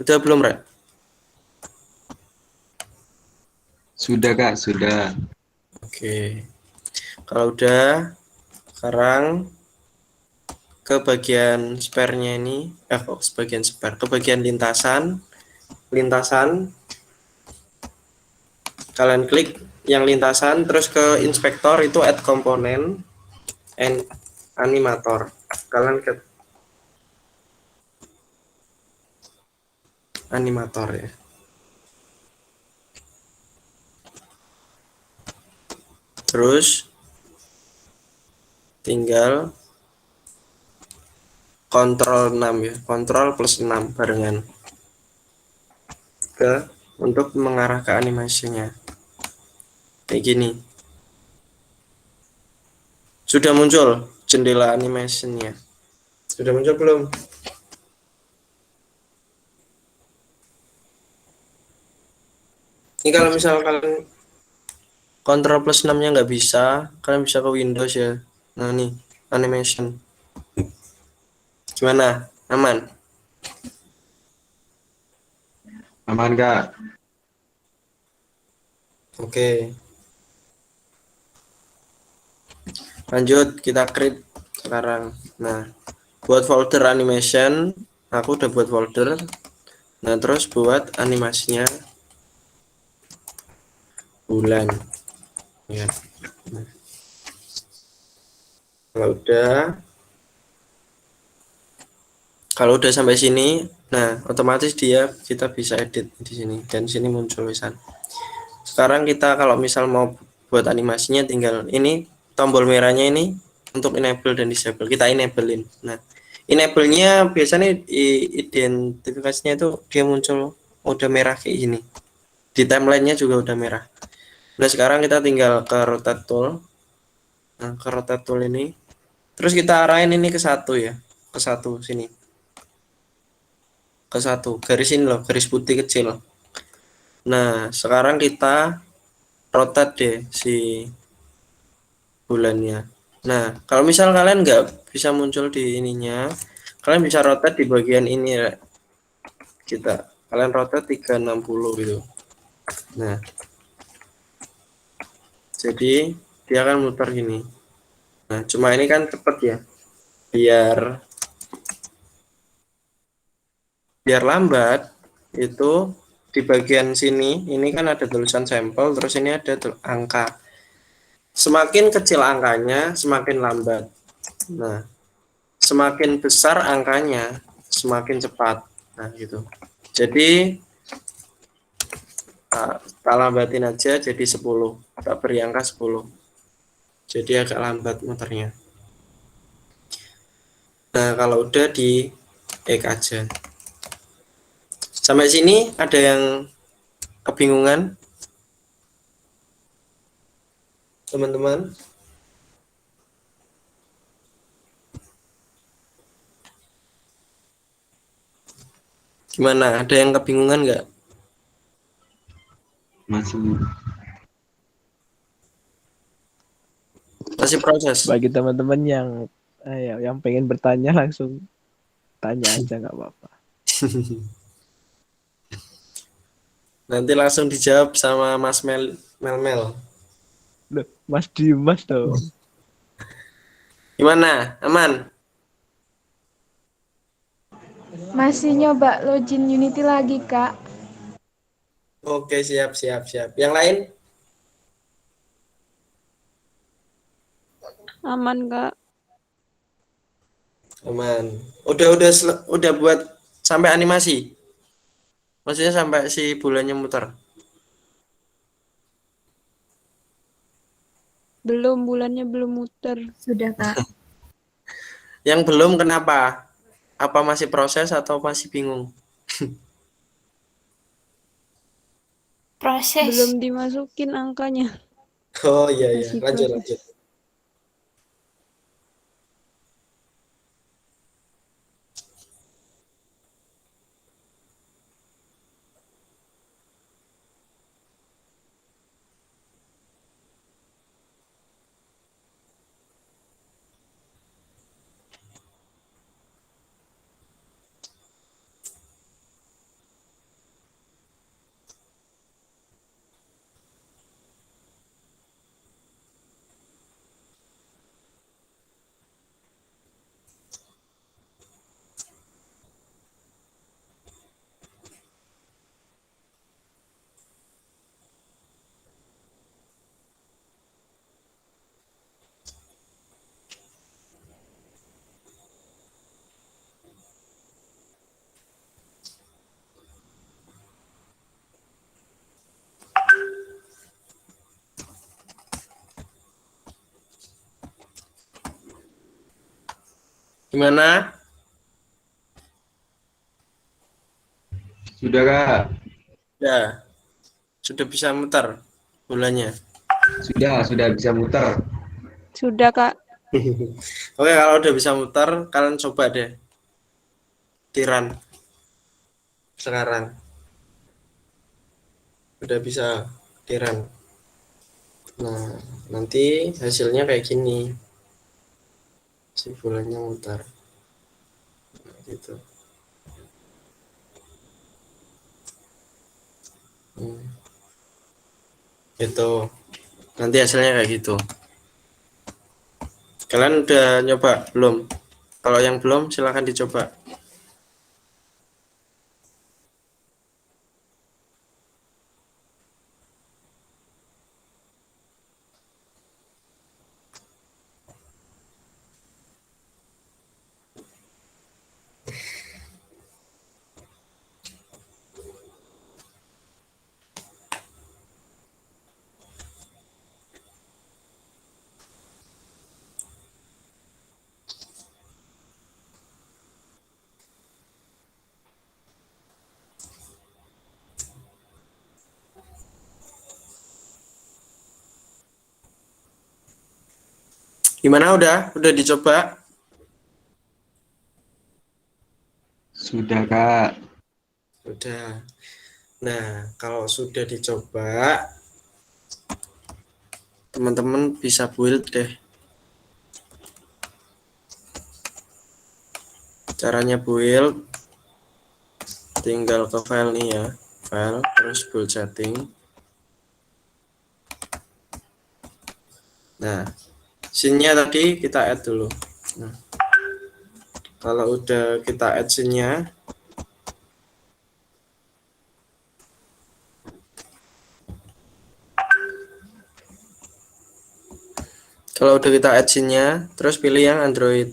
Udah belum, Rek? Sudah Kak, sudah. Oke. Kalau udah, sekarang ke bagian spare-nya ini, kok bagian spare, ke bagian lintasan, kalian klik yang lintasan, terus ke inspektor itu add component and animator. Kalian ke animator ya. Terus tinggal kontrol 6 ya, kontrol plus 6 barengan untuk mengarah ke animasinya. Kayak gini. Sudah muncul jendela animasinya. Sudah muncul belum? Ini kalau misal kalian kontrol plus 6 nya nggak bisa, kalian bisa ke Windows ya. Nah nih, animation. Gimana? Aman? Aman Kak. Oke. Lanjut, kita create sekarang. Nah, buat folder animation, aku udah buat folder. Nah, terus buat animasinya bulan. Ya. Nah, kalau udah sampai sini, nah otomatis kita bisa edit di sini dan sini muncul tulisan. Sekarang kita kalau misal mau buat animasinya tinggal ini tombol merahnya ini untuk enable dan disable kita enablein. Nah, enable-nya biasanya identifikasinya itu dia muncul udah merah kayak gini. Di timeline-nya juga udah merah. Nah, sekarang kita tinggal ke rotate tool. Nah, ke rotate tool ini. Terus kita arahin ini ke satu ya. Ke satu sini. Ke satu. Garis ini loh, garis putih kecil. Nah, sekarang kita rotate deh si bulannya. Nah, kalau misal kalian nggak bisa muncul di ininya, kalian bisa rotate di bagian ini ya. Kalian rotate 360 gitu. Nah, jadi dia akan muter gini. Nah, cuma ini kan cepet ya. Biar lambat itu di bagian sini ini kan ada tulisan sampel, terus ini ada angka. Semakin kecil angkanya, semakin lambat. Nah, semakin besar angkanya, semakin cepat. Nah, gitu. Jadi Tak lambatin aja jadi 10. Tak beri angka 10. Jadi agak lambat muternya. Nah, kalau udah di X aja. Sampai sini ada yang kebingungan? Teman-teman? Gimana? Ada yang kebingungan nggak? Masih proses. Bagi teman-teman yang pengen bertanya langsung tanya aja nggak apa-apa. Nanti langsung dijawab sama Mas Melmel. Loh, Mas Dimas dong. Gimana? Aman? Masih nyoba login Unity lagi, Kak. Oke, siap. Yang lain? Aman, Kak. Aman. Udah buat sampai animasi? Maksudnya sampai si bulannya muter? Belum, bulannya belum muter. Sudah, Kak. Yang belum kenapa? Apa masih proses atau masih bingung? Proses. Belum dimasukin angkanya. Oh iya. Masih Lanjut. proses. Gimana? Sudah Kak. Ya. Sudah bisa muter bulannya. Sudah bisa muter. Sudah, Kak. Oke, kalau udah bisa muter, kalian coba deh tiran sekarang. Udah bisa tiran. Nah, nanti hasilnya kayak gini. Si bulannya muter. Nah, gitu. Itu. Nanti hasilnya kayak gitu. Kalian udah nyoba belum? Kalau yang belum silahkan dicoba. Gimana udah dicoba? Sudah Kak. Sudah. Nah, kalau sudah dicoba, teman-teman bisa build deh. Caranya build, tinggal ke file nih ya, file, terus build setting. Nah, scene-nya tadi kita add dulu. Nah, kalau udah kita add scene-nya, terus pilih yang Android.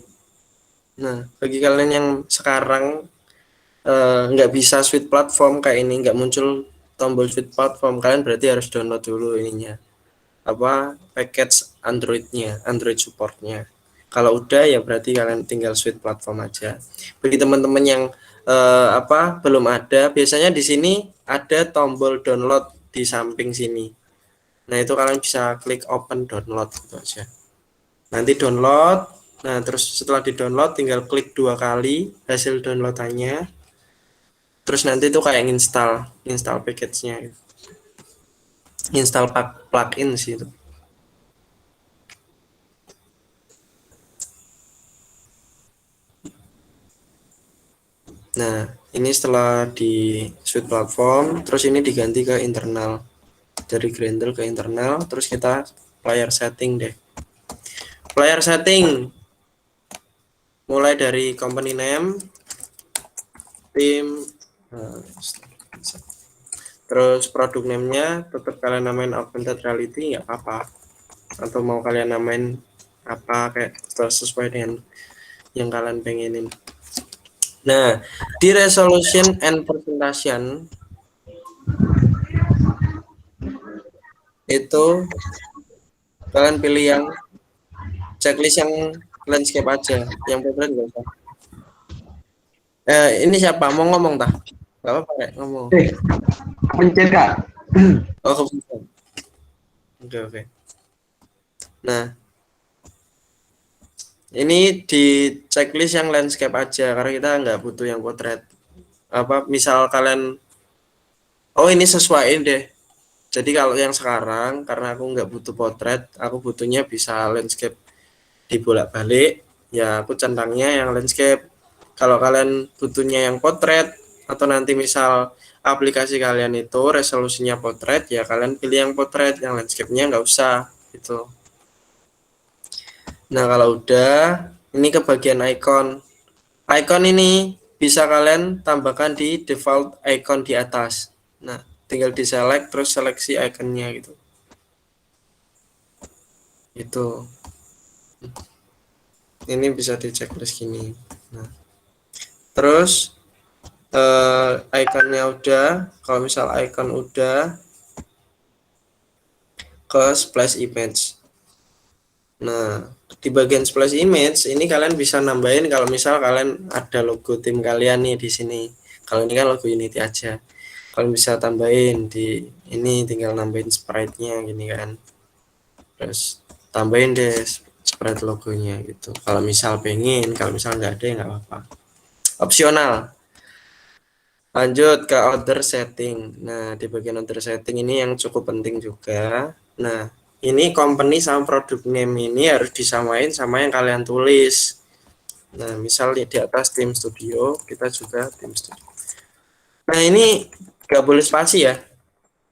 Nah, bagi kalian yang sekarang nggak bisa switch platform kayak ini, nggak muncul tombol Sweet Platform, kalian berarti harus download dulu ininya, apa, package Android-nya, Android support-nya. Kalau udah ya berarti kalian tinggal Sweet Platform aja. Bagi teman-teman yang apa belum ada, biasanya di sini ada tombol download di samping sini. Nah, itu kalian bisa klik open download gitu aja. Nanti download. Nah, terus setelah di-download tinggal klik 2 kali hasil downloadannya. Terus nanti itu kayak install package-nya. Install plugin sih itu. Nah, ini setelah di Sweet Platform, terus ini diganti ke internal. Dari Grendel ke internal, terus kita player setting deh. Player setting mulai dari company name, tim, terus produk name-nya tetap kalian namain augmented reality nggak apa-apa, atau mau kalian namain apa kayak sesuai dengan yang kalian pengenin. Nah, di resolution and presentation itu kalian pilih yang checklist yang landscape aja, yang portrait nggak usah. Ini siapa mau ngomong tah? Gak apa-apa kayak ngomong. Pencet Kak. Oh, kebetulan. Oke. Nah, ini di checklist yang landscape aja karena kita nggak butuh yang portrait. Apa misal kalian, oh ini sesuaiin deh. Jadi kalau yang sekarang karena aku nggak butuh portrait, aku butuhnya bisa landscape dibolak-balik, ya aku centangnya yang landscape. Kalau kalian butuhnya yang portrait atau nanti misal aplikasi kalian itu resolusinya portrait, ya kalian pilih yang portrait, yang landscape-nya nggak usah gitu. Nah, kalau udah ini ke bagian icon. Icon ini bisa kalian tambahkan di default icon di atas. Nah, tinggal di select terus seleksi iconnya gitu. Itu. Ini bisa di checklist gini. Nah, terus iconnya udah, kalau misal icon udah, ke splash image. Nah, di bagian splash image ini kalian bisa nambahin kalau misal kalian ada logo tim kalian nih di sini. Kalau ini kan logo Unity aja. Kalian bisa tambahin di ini, tinggal nambahin sprite-nya gini kan. Terus tambahin deh sprite logonya gitu. Kalau misal pengen, kalau misal nggak ada ya nggak apa-apa. Opsional. Lanjut ke order setting. Nah, di bagian order setting ini yang cukup penting juga. Nah, ini company sama produk name ini harus disamain sama yang kalian tulis. Nah, misalnya di atas tim studio, kita juga tim studio. Nah, ini nggak boleh spasi ya.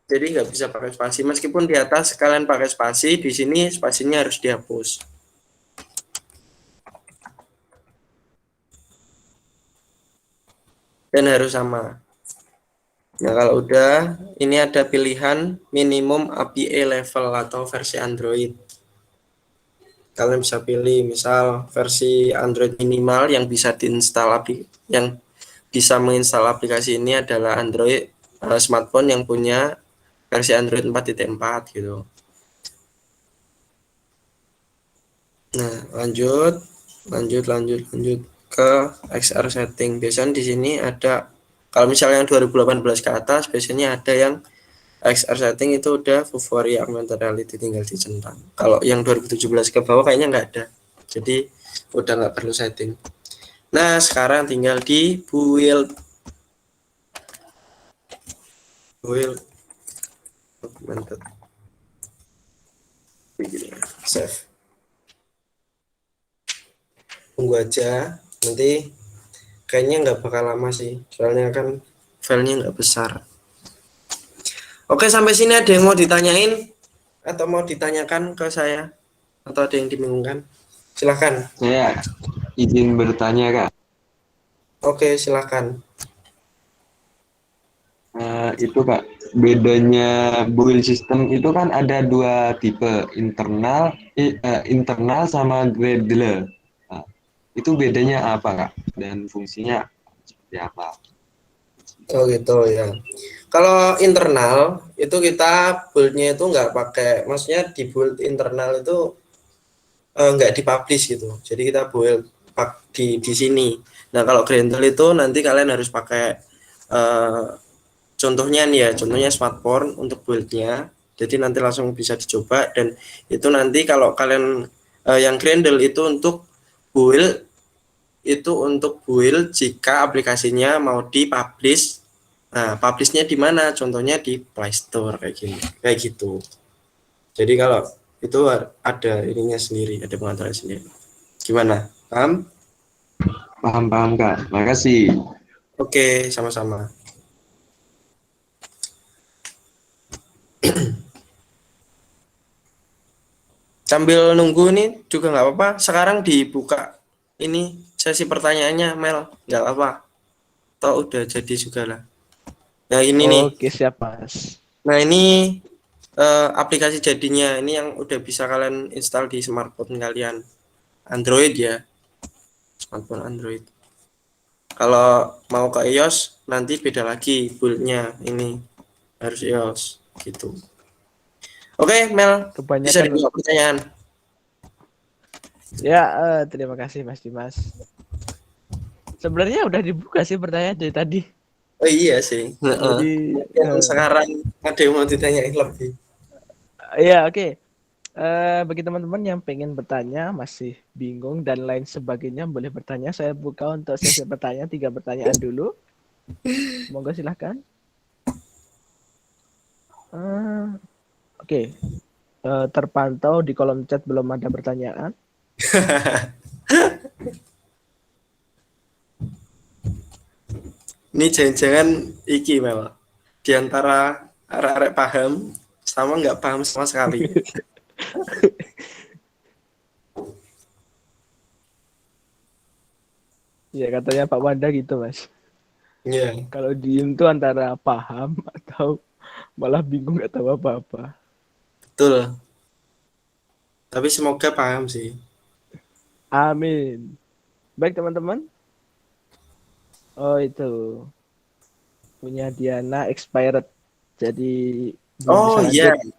Jadi nggak bisa pakai spasi. Meskipun di atas kalian pakai spasi, di sini spasinya harus dihapus. Dan harus sama. Nah, kalau udah, ini ada pilihan minimum API level atau versi Android. Kalian bisa pilih misal versi Android minimal yang bisa diinstal yang bisa menginstal aplikasi ini adalah Android smartphone yang punya versi Android 4.4 gitu. Nah, lanjut ke XR setting. Biasanya di sini ada, kalau misalnya yang 2018 ke atas biasanya ada yang XR setting itu udah Vuforia augmented reality, tinggal dicentang. Kalau yang 2017 ke bawah kayaknya nggak ada. Jadi udah nggak perlu setting. Nah, sekarang tinggal di build augmented. Save. Tunggu aja, nanti kayaknya nggak bakal lama sih, soalnya kan filenya nggak besar. Oke, sampai sini ada yang mau ditanyain atau mau ditanyakan ke saya atau ada yang dibingungkan? Silahkan. Saya izin bertanya Kak. Oke, silahkan. Itu Kak, bedanya build system itu kan ada dua tipe, internal sama Gradle. Nah, itu bedanya apa Kak? Dan fungsinya seperti apa? Oh gitu ya. Kalau internal itu kita build-nya itu nggak pakai, maksudnya di build internal itu nggak dipublish gitu. Jadi kita build di sini. Nah kalau Gradle itu nanti kalian harus pakai contohnya nih ya, contohnya smartphone untuk build-nya. Jadi nanti langsung bisa dicoba, dan itu nanti kalau kalian yang Gradle itu untuk build jika aplikasinya mau dipublish. Nah, publishnya di mana? Contohnya di Play Store kayak gitu. Jadi kalau itu ada ininya sendiri, ada pengaturan sendiri. Gimana? Paham? Paham Kak. Makasih. Oke, sama-sama. Sambil nunggu nih juga nggak apa-apa. Sekarang dibuka ini sesi pertanyaannya, Mel. Nggak apa-apa. Toh udah jadi juga lah. Nah ini nih. Oke, siap Mas. Nah ini aplikasi jadinya. Ini yang udah bisa kalian install di smartphone kalian. Android ya. Smartphone Android. Kalau mau ke iOS nanti beda lagi build-nya. Ini harus iOS gitu. Oke, Mel. Bisa Kebanyakan dijawab pertanyaan. ya, terima kasih Mas Dimas. Sebenarnya udah dibuka sih pertanyaan dari tadi. Oh iya sih. Jadi Sekarang ada yang mau ditanyain lebih. ya oke. Bagi teman-teman yang pengen bertanya, masih bingung dan lain sebagainya, boleh bertanya. Saya buka untuk sesi pertanyaan, 3 pertanyaan dulu. Monggo silahkan. Oke. Terpantau di kolom chat belum ada pertanyaan. Ini jangan-jangan iki Mel. Di antara arek-arek paham sama nggak paham sama sekali. Ya katanya Pak Wanda gitu Mas. Iya. Kalau diem tuh antara paham atau malah bingung nggak tahu apa-apa. Betul. Tapi semoga paham sih. Amin. Baik teman-teman. Oh itu punya Diana expired. Jadi belum Oh bisa iya. lanjut.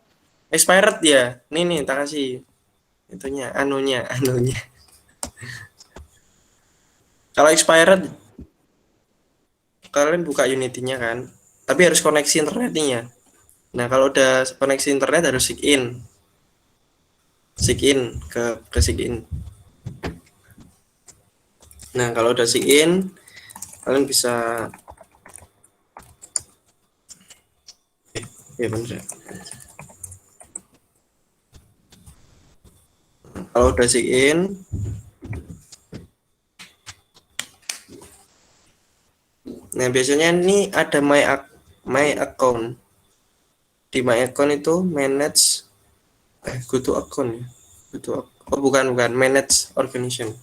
Expired ya. Nih tak kasih itunya, anunya. Kalau expired kalian buka Unity-nya kan. Tapi harus koneksi internetnya. Nah, kalau udah koneksi internet harus sign in. Sign in ke sign in. Nah, kalau udah sign in kalian bisa ya bener. Kalau udah sign in nah biasanya ini ada my account. Di my account itu manage go to account ya. Oh bukan manage organization.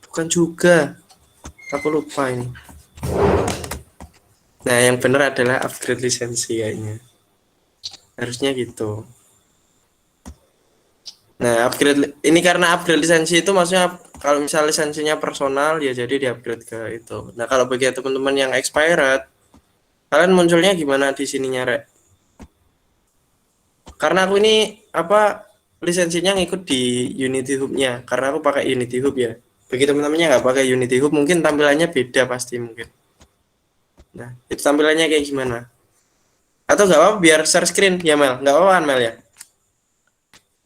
Bukan juga. Aku lupa ini. Nah, yang benar adalah upgrade lisensi kayaknya. Harusnya gitu. Nah, ini karena upgrade lisensi itu maksudnya kalau misal lisensinya personal ya jadi di-upgrade ke itu. Nah, kalau bagi teman-teman yang expired, kalian munculnya gimana di sininya, Rek? Karena aku ini lisensinya ngikut di Unity Hub-nya, karena aku pakai Unity Hub ya. Bagi teman-temannya nggak pakai Unity Hub, mungkin tampilannya beda pasti mungkin. Nah, itu tampilannya kayak gimana? Atau nggak apa-apa biar share screen ya Mel? Nggak apa-apa Mel ya?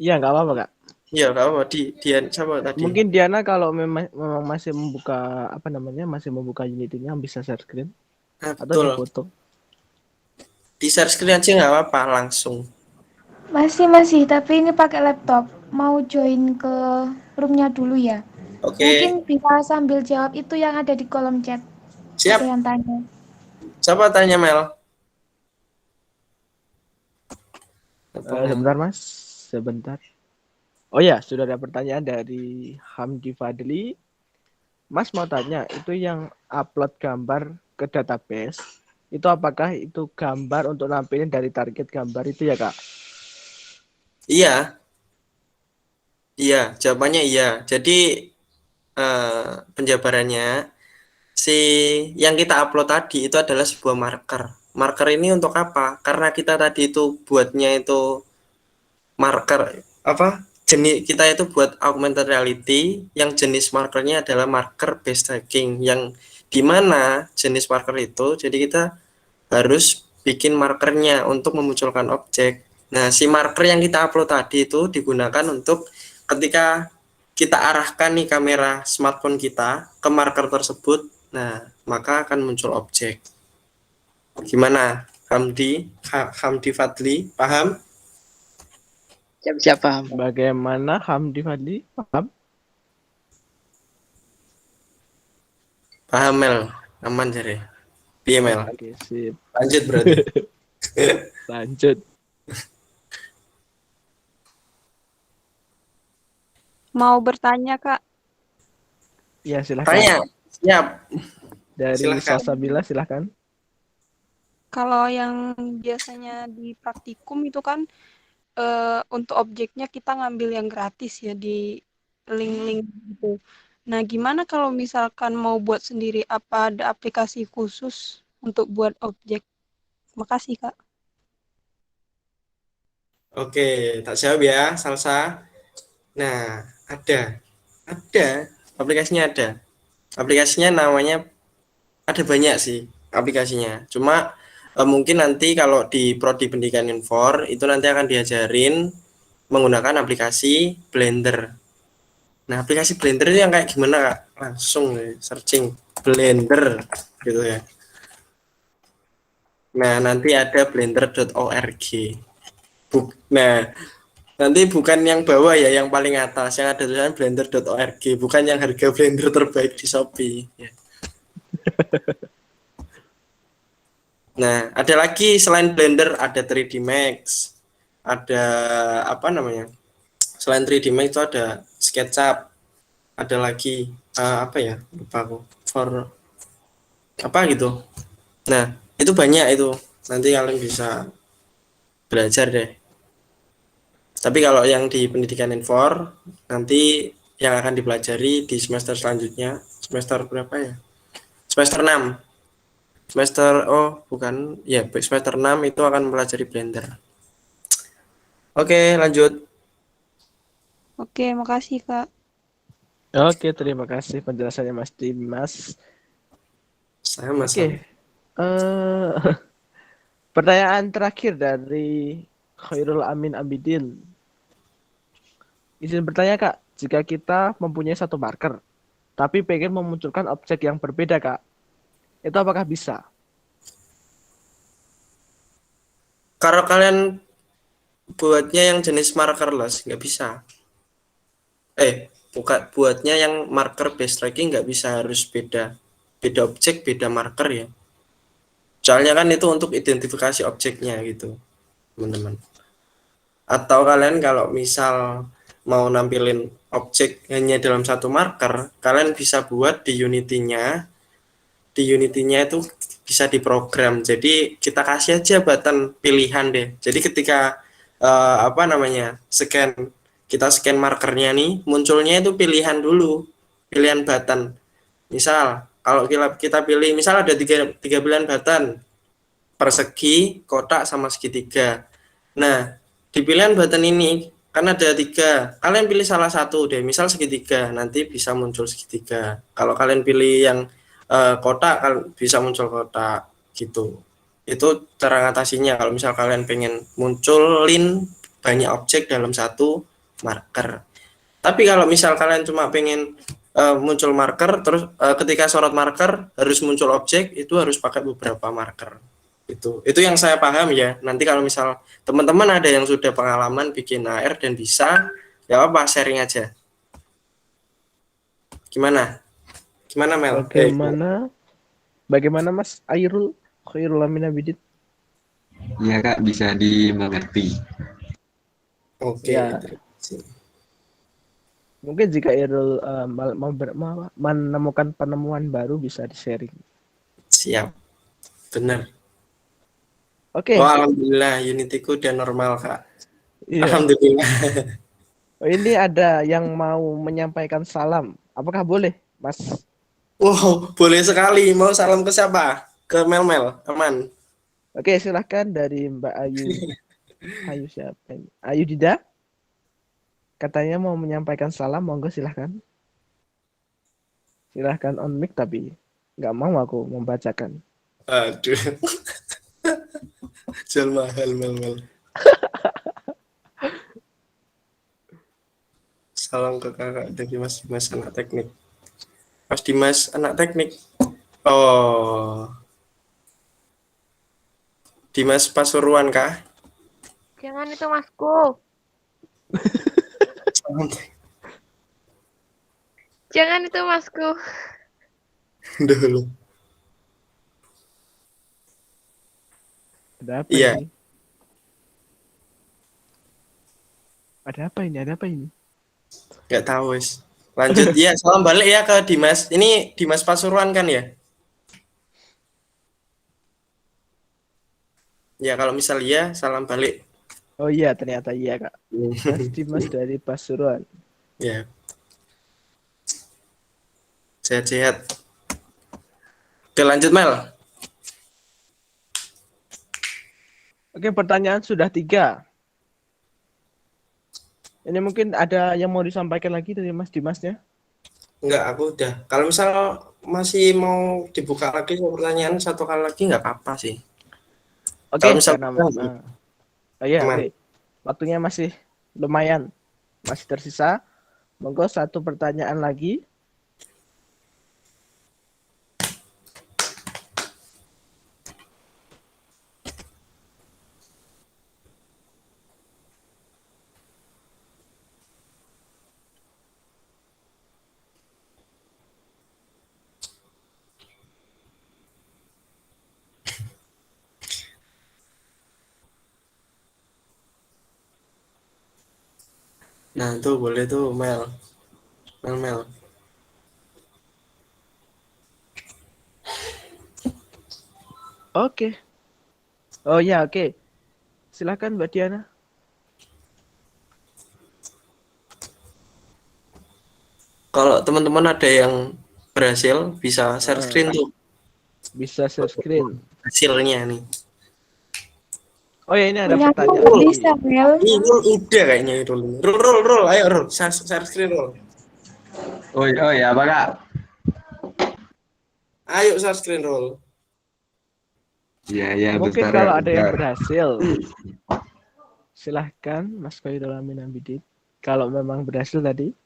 Iya nggak apa-apa Kak. Iya nggak apa-apa. Dian siapa tadi? Mungkin Diana kalau memang masih membuka masih membuka Unity-nya bisa share screen Nah, atau di betul. foto. Di share screen aja nggak apa-apa langsung. Masih, tapi ini pakai laptop. Mau join ke roomnya dulu ya. Oke. Mungkin bisa sambil jawab itu yang ada di kolom chat. Siap. Ada yang tanya. Siapa tanya Mel? Sebentar Mas, sebentar. Oh ya, sudah ada pertanyaan dari Hamdi Fadli. Mas mau tanya, itu yang upload gambar ke database, itu apakah itu gambar untuk nampilin dari target gambar itu ya Kak? Iya. Iya, jawabannya iya. Jadi penjabarannya si yang kita upload tadi itu adalah sebuah marker. Marker ini untuk apa? Karena kita tadi itu buatnya itu marker apa? Jenis kita itu buat augmented reality yang jenis markernya adalah marker based tracking, yang dimana jenis marker itu jadi kita harus bikin markernya untuk memunculkan objek. Nah, si marker yang kita upload tadi itu digunakan untuk ketika kita arahkan nih kamera smartphone kita ke marker tersebut, nah maka akan muncul objek. Gimana, Hamdi Fadli, paham? Siap-siap paham. Bagaimana Hamdi Fadli? Paham? Paham, Mel? Aman jare. Piye, Mel? Oke, sip. Lanjut berarti. Lanjut. Mau bertanya, Kak? Ya, silakan. Tanya, siap. Dari Silakan. Salsabila, silakan. Kalau yang biasanya di praktikum itu kan untuk objeknya kita ngambil yang gratis ya di link-link gitu. Nah, gimana kalau misalkan mau buat sendiri? Apa ada aplikasi khusus untuk buat objek? Makasih, Kak. Oke, tak jawab ya, Salsa. Nah, ada aplikasinya ada. Aplikasinya namanya ada banyak sih aplikasinya. Cuma mungkin nanti kalau di Prodi Pendidikan Infor itu nanti akan diajarin menggunakan aplikasi Blender. Nah, aplikasi Blender itu yang kayak gimana, Kak? Langsung searching Blender gitu ya. Nah, nanti ada blender.org. Nah, nanti bukan yang bawah ya, yang paling atas, yang ada tulisan blender.org, bukan yang harga blender terbaik di Shopee. Ya. Nah, ada lagi selain Blender, ada 3D Max, ada apa namanya? Selain 3D Max itu ada SketchUp, ada lagi apa ya? Lupa aku. For apa gitu. Nah, itu banyak itu. Nanti kalian bisa belajar deh. Tapi kalau yang di Pendidikan Infor, nanti yang akan dipelajari di semester selanjutnya, semester berapa ya? Semester 6. Semester 6 itu akan mempelajari Blender. Oke, lanjut. Oke, makasih, Kak. Oke, terima kasih penjelasannya Mas Dimas. Sama-sama. Oke. Pertanyaan terakhir dari Khairul Amin Abidin. Izin bertanya, Kak, jika kita mempunyai satu marker, tapi pengen memunculkan objek yang berbeda, Kak, itu apakah bisa? Kalau kalian buatnya yang jenis markerless, nggak bisa. Buatnya yang marker based tracking nggak bisa, harus beda objek, beda marker ya. Soalnya kan itu untuk identifikasi objeknya gitu, teman-teman. Atau kalian kalau misal mau nampilin objek hanya dalam satu marker, kalian bisa buat di Unity-nya. Di Unity-nya itu bisa diprogram. Jadi kita kasih aja button pilihan deh. Jadi ketika kita scan markernya nih, munculnya itu pilihan dulu, pilihan button. Misal kalau kita pilih, misal ada tiga pilihan button, persegi, kotak, sama segitiga. Nah, di pilihan button ini kan ada 3, kalian pilih salah satu deh, misal segitiga, nanti bisa muncul segitiga. Kalau kalian pilih yang kotak, bisa muncul kotak gitu. Itu cara ngatasinya kalau misal kalian pengen munculin banyak objek dalam satu marker. Tapi kalau misal kalian cuma pengen muncul marker, terus ketika sorot marker harus muncul objek, itu harus pakai beberapa marker. Itu yang saya paham ya. Nanti kalau misal teman-teman ada yang sudah pengalaman bikin AR dan bisa, ya apa, sharing aja. Gimana Mel? Bagaimana Mas Khairul Amin Abidin? Iya Kak, bisa dimengerti. Oke. Ya. Mungkin jika Irul menemukan penemuan baru bisa di-sharing. Siap. Benar. Oke. Oh, alhamdulillah Unity-ku udah normal, Kak. Iya. Alhamdulillah. Oh, ini ada yang mau menyampaikan salam. Apakah boleh, Mas Wow, boleh sekali. Mau salam ke siapa? Ke Mel-Mel, aman. Oke, silahkan dari Mbak Ayu. Ayu siapa ini? Ayu Dida. Katanya mau menyampaikan salam, monggo silahkan. Silahkan on mic tapi nggak mau aku membacakan. Aduh. Jual mahal Mel-Mel. Salam ke kakak dari Mas Dimas anak teknik. Mas Dimas anak teknik. Oh. Dimas Pasuruan kah? Jangan itu Masku. Jangan itu Masku. Dulu. Ada apa Iya. ini? Ada apa ini? Ada apa ini? Nggak tahu wis. Lanjut ya, salam balik ya ke Dimas. Ini Dimas Pasuruan kan ya? Ya kalau misal iya, salam balik. Oh iya, ternyata iya, Kak. Mas Dimas dari Pasuruan. Ya. Sehat-sehat. Oke, lanjut Mel. Oke, pertanyaan sudah 3. Ini mungkin ada yang mau disampaikan lagi dari Mas Dimasnya? Enggak, aku udah. Kalau misal masih mau dibuka lagi pertanyaan satu kali lagi nggak apa-apa sih. Oke, Kalau misal oh iya, aman. oke. Waktunya masih lumayan. Masih tersisa. Monggo satu pertanyaan lagi. Nah, tuh boleh tuh Mel. Mel. Oke. Oh ya, oke. Silakan Mbak Diana. Kalau teman-teman ada yang berhasil bisa share screen tuh Bisa share screen. hasilnya nih. Oh ya, ini ada Punya pertanyaan aku lagi. bisa, Mel. Ini udah kayaknya itu. Roll, ayo roll. Share screen roll. Oh ya apa Kak? Ayo share screen roll. Iya, Mungkin bentar, kalau ada yang bentar. berhasil, silahkan Mas Khairul Amin Abidin. Kalau memang berhasil tadi.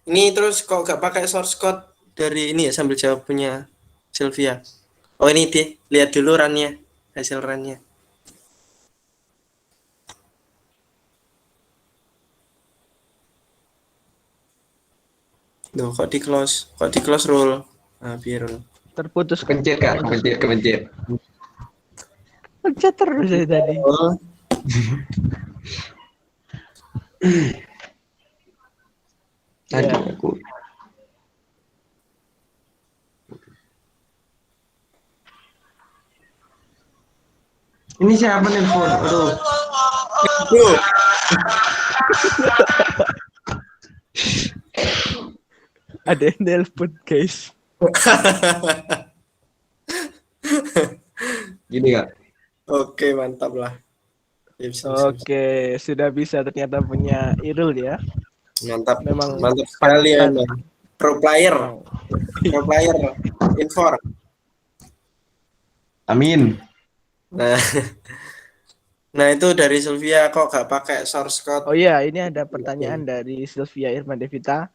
Ini terus kok gak pakai source code dari ini ya sambil jawab punya Sylvia. Oh ini deh, lihat dulu runnya, hasil runnya. Loh, kok di close roll. Nah, biar roll. Terputus. Kepencet Kak, kepencet. Pencet terus dari tadi. Oh, Tadi Ya. aku. Ini siapa nelfon? Aduh. Tuh. Ada yang nelpon, guys. Gini Kak. Oke, mantap lah. Sip. Oke, sudah bisa ternyata punya Irul ya. Mantap. Memang Mantap sekali ya, panutan. Bang. Pro player Infor. Amin. Nah itu dari Sylvia kok gak pakai source code. Oh iya, ini ada pertanyaan dari Sylvia Irma Devita.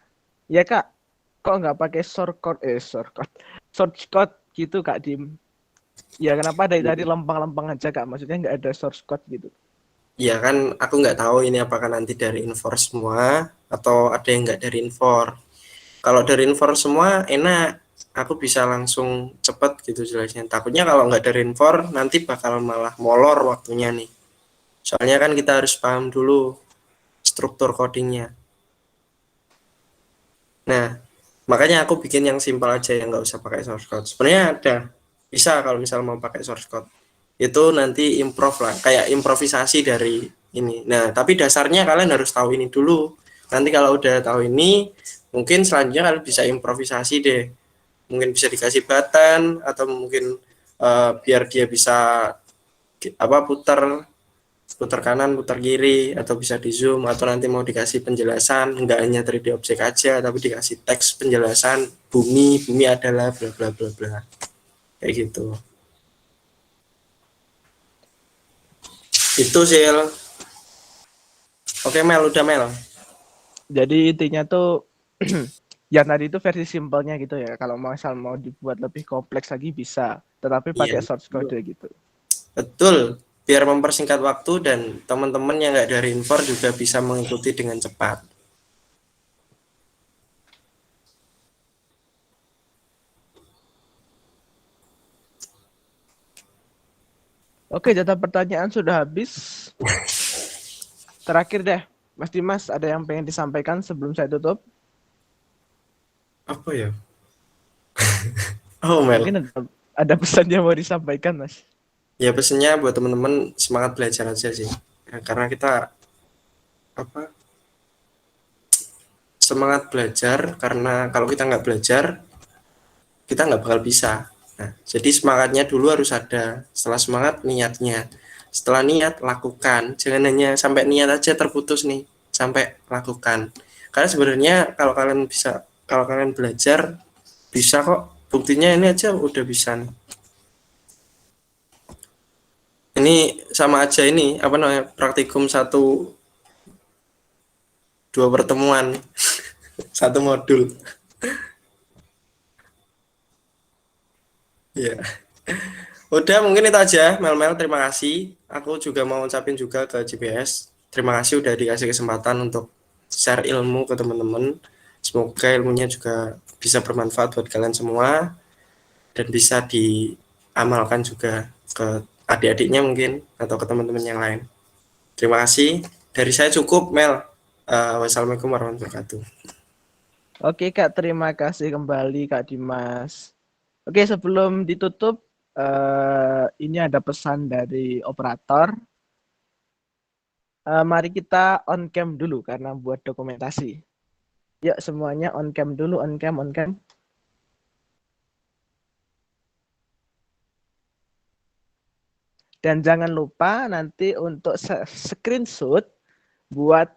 Ya Kak, kok nggak pakai source code gitu Kak Dim? Ya kenapa dari tadi lempang-lempang aja Kak? Maksudnya nggak ada source code gitu. Ya kan aku nggak tahu ini apakah nanti dari Infor semua atau ada yang nggak dari Infor. Kalau dari Infor semua enak, aku bisa langsung cepet gitu jelasnya. Takutnya kalau nggak dari Infor nanti bakal malah molor waktunya nih. Soalnya kan kita harus paham dulu struktur codingnya. Nah, makanya aku bikin yang simpel aja yang nggak usah pakai source code. Sebenarnya ada, bisa kalau misal mau pakai source code. Itu nanti improv lah, kayak improvisasi dari ini. Nah, tapi dasarnya kalian harus tahu ini dulu. Nanti kalau udah tahu ini, mungkin selanjutnya kalian bisa improvisasi deh. Mungkin bisa dikasih button atau mungkin biar dia bisa putar kanan, putar kiri, atau bisa di zoom, atau nanti mau dikasih penjelasan nggak hanya 3D objek aja, tapi dikasih teks penjelasan bumi adalah bla bla bla bla, kayak gitu. Itu Sil. Oke Mel, udah Mel. Jadi intinya tuh yang tadi itu versi simpelnya gitu ya. Kalau mau dibuat lebih kompleks lagi bisa, tetapi pakai Iya, source code gitu. betul. Biar mempersingkat waktu dan teman-teman yang nggak dari Infor juga bisa mengikuti dengan cepat. Oke, jatah pertanyaan sudah habis. Terakhir deh, Mas Dimas, ada yang pengen disampaikan sebelum saya tutup? Apa ya? Oh Mel. Mungkin ada pesan yang mau disampaikan, Mas. Ya pesannya buat teman-teman semangat belajar aja sih. Ya, karena kita semangat belajar, karena kalau kita nggak belajar kita nggak bakal bisa. Nah, jadi semangatnya dulu harus ada. Setelah semangat, niatnya. Setelah niat, lakukan. Jangan hanya sampai niat aja terputus nih, sampai lakukan. Karena sebenarnya kalau kalian belajar bisa kok. Buktinya ini aja udah bisa nih. Ini sama aja ini praktikum 1-2 pertemuan 1 modul. Ya. Udah mungkin itu aja Mel, terima kasih. Aku juga mau ucapin juga ke GPS. Terima kasih udah dikasih kesempatan untuk share ilmu ke teman-teman. Semoga ilmunya juga bisa bermanfaat buat kalian semua dan bisa diamalkan juga ke adik-adiknya mungkin atau ke teman-teman yang lain. Terima kasih. Dari saya cukup Mel. Wassalamualaikum warahmatullahi wabarakatuh. Oke Kak, terima kasih kembali Kak Dimas. Oke, sebelum ditutup, ini ada pesan dari operator. Mari kita on cam dulu karena buat dokumentasi. Yuk semuanya on cam dulu, on cam. Dan jangan lupa nanti untuk screenshot buat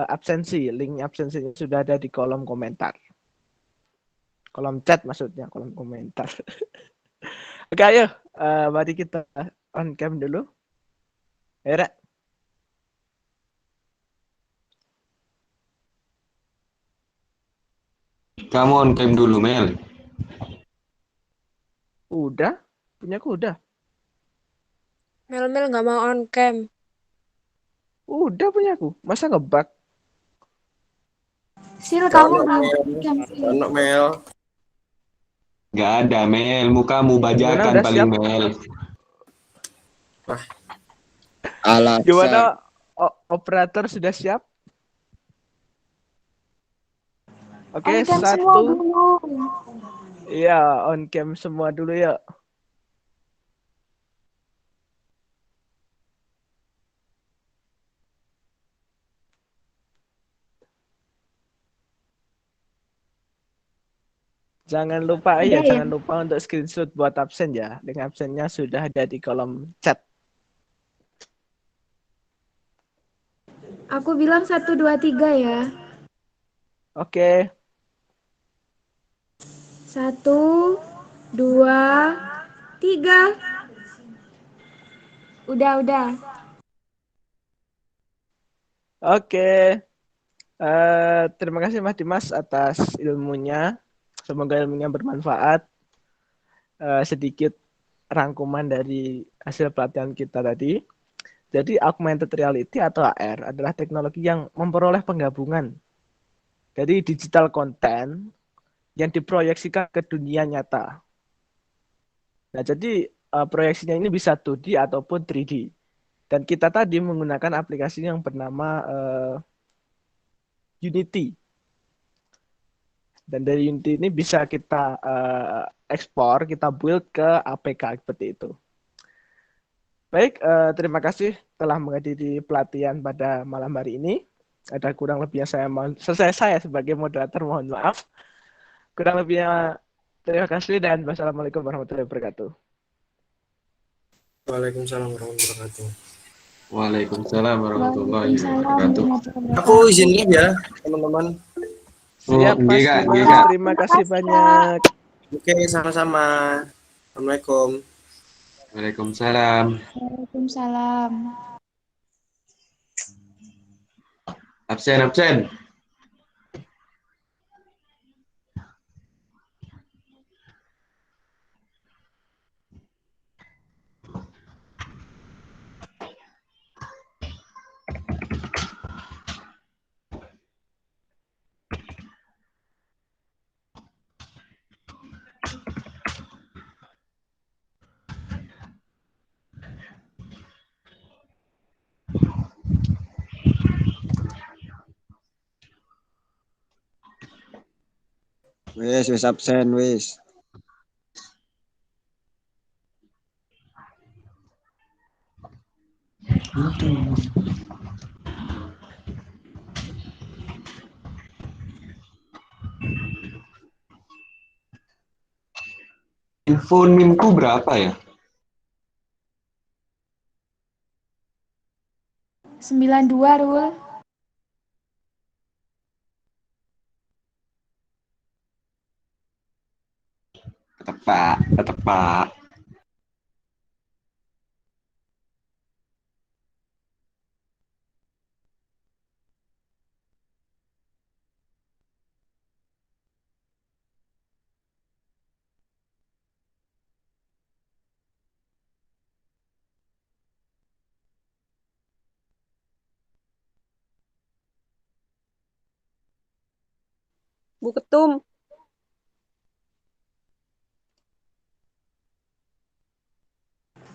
absensi. Link absensinya sudah ada di kolom komentar. Kolom chat maksudnya, kolom komentar. Oke, ayo. Mari kita on cam dulu. Ayo, Rek. Kamu on cam dulu, Mel. Udah? Punyaku udah. Mel nggak mau on cam. Udah punyaku. Masa ngebug? Sil, kamu belum on-cam, Sil. Mel. Nggak ada, Mel. Mukamu bajakan Udah paling, siap? Mel. Alasan. Gimana operator sudah siap? Oke, On-cam semua satu. dulu. Iya, on cam semua dulu ya. Jangan lupa Udah ya? jangan lupa untuk screenshot buat absen ya. Link absennya sudah ada di kolom chat. Aku bilang 1, 2, 3 ya. Oke. 1, 2, 3. Udah. Oke. Terima kasih Mas Dimas atas ilmunya. Semoga ilmunya bermanfaat. Sedikit rangkuman dari hasil pelatihan kita tadi. Jadi augmented reality atau AR adalah teknologi yang memperoleh penggabungan dari digital content yang diproyeksikan ke dunia nyata. Nah, jadi proyeksinya ini bisa 2D ataupun 3D. Dan kita tadi menggunakan aplikasi yang bernama Unity. Dan dari Unity ini bisa kita ekspor, kita build ke APK seperti itu. Baik, terima kasih telah menghadiri pelatihan pada malam hari ini. Ada kurang lebihnya saya sebagai moderator mohon maaf. Kurang lebihnya terima kasih dan wassalamualaikum warahmatullahi wabarakatuh. Waalaikumsalam warahmatullahi wabarakatuh. Waalaikumsalam warahmatullahi Waalaikumsalam wabarakatuh. warahmatullahi Aku wabarakatuh. izin live ya, teman-teman. Siap Oh, Mas nggih, Kak, nggih, Dimas, Kak. terima kasih Makasih, Kak. banyak. Oke, sama-sama. Assalamualaikum. Waalaikumsalam. Waalaikumsalam. Absen. Wis absen wis. Info NIM-ku berapa ya? 92, Rul. Tetep, Pak. Bu Ketum,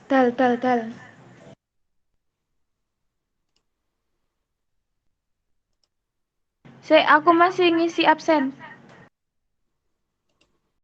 Dal. Aku masih ngisi absen.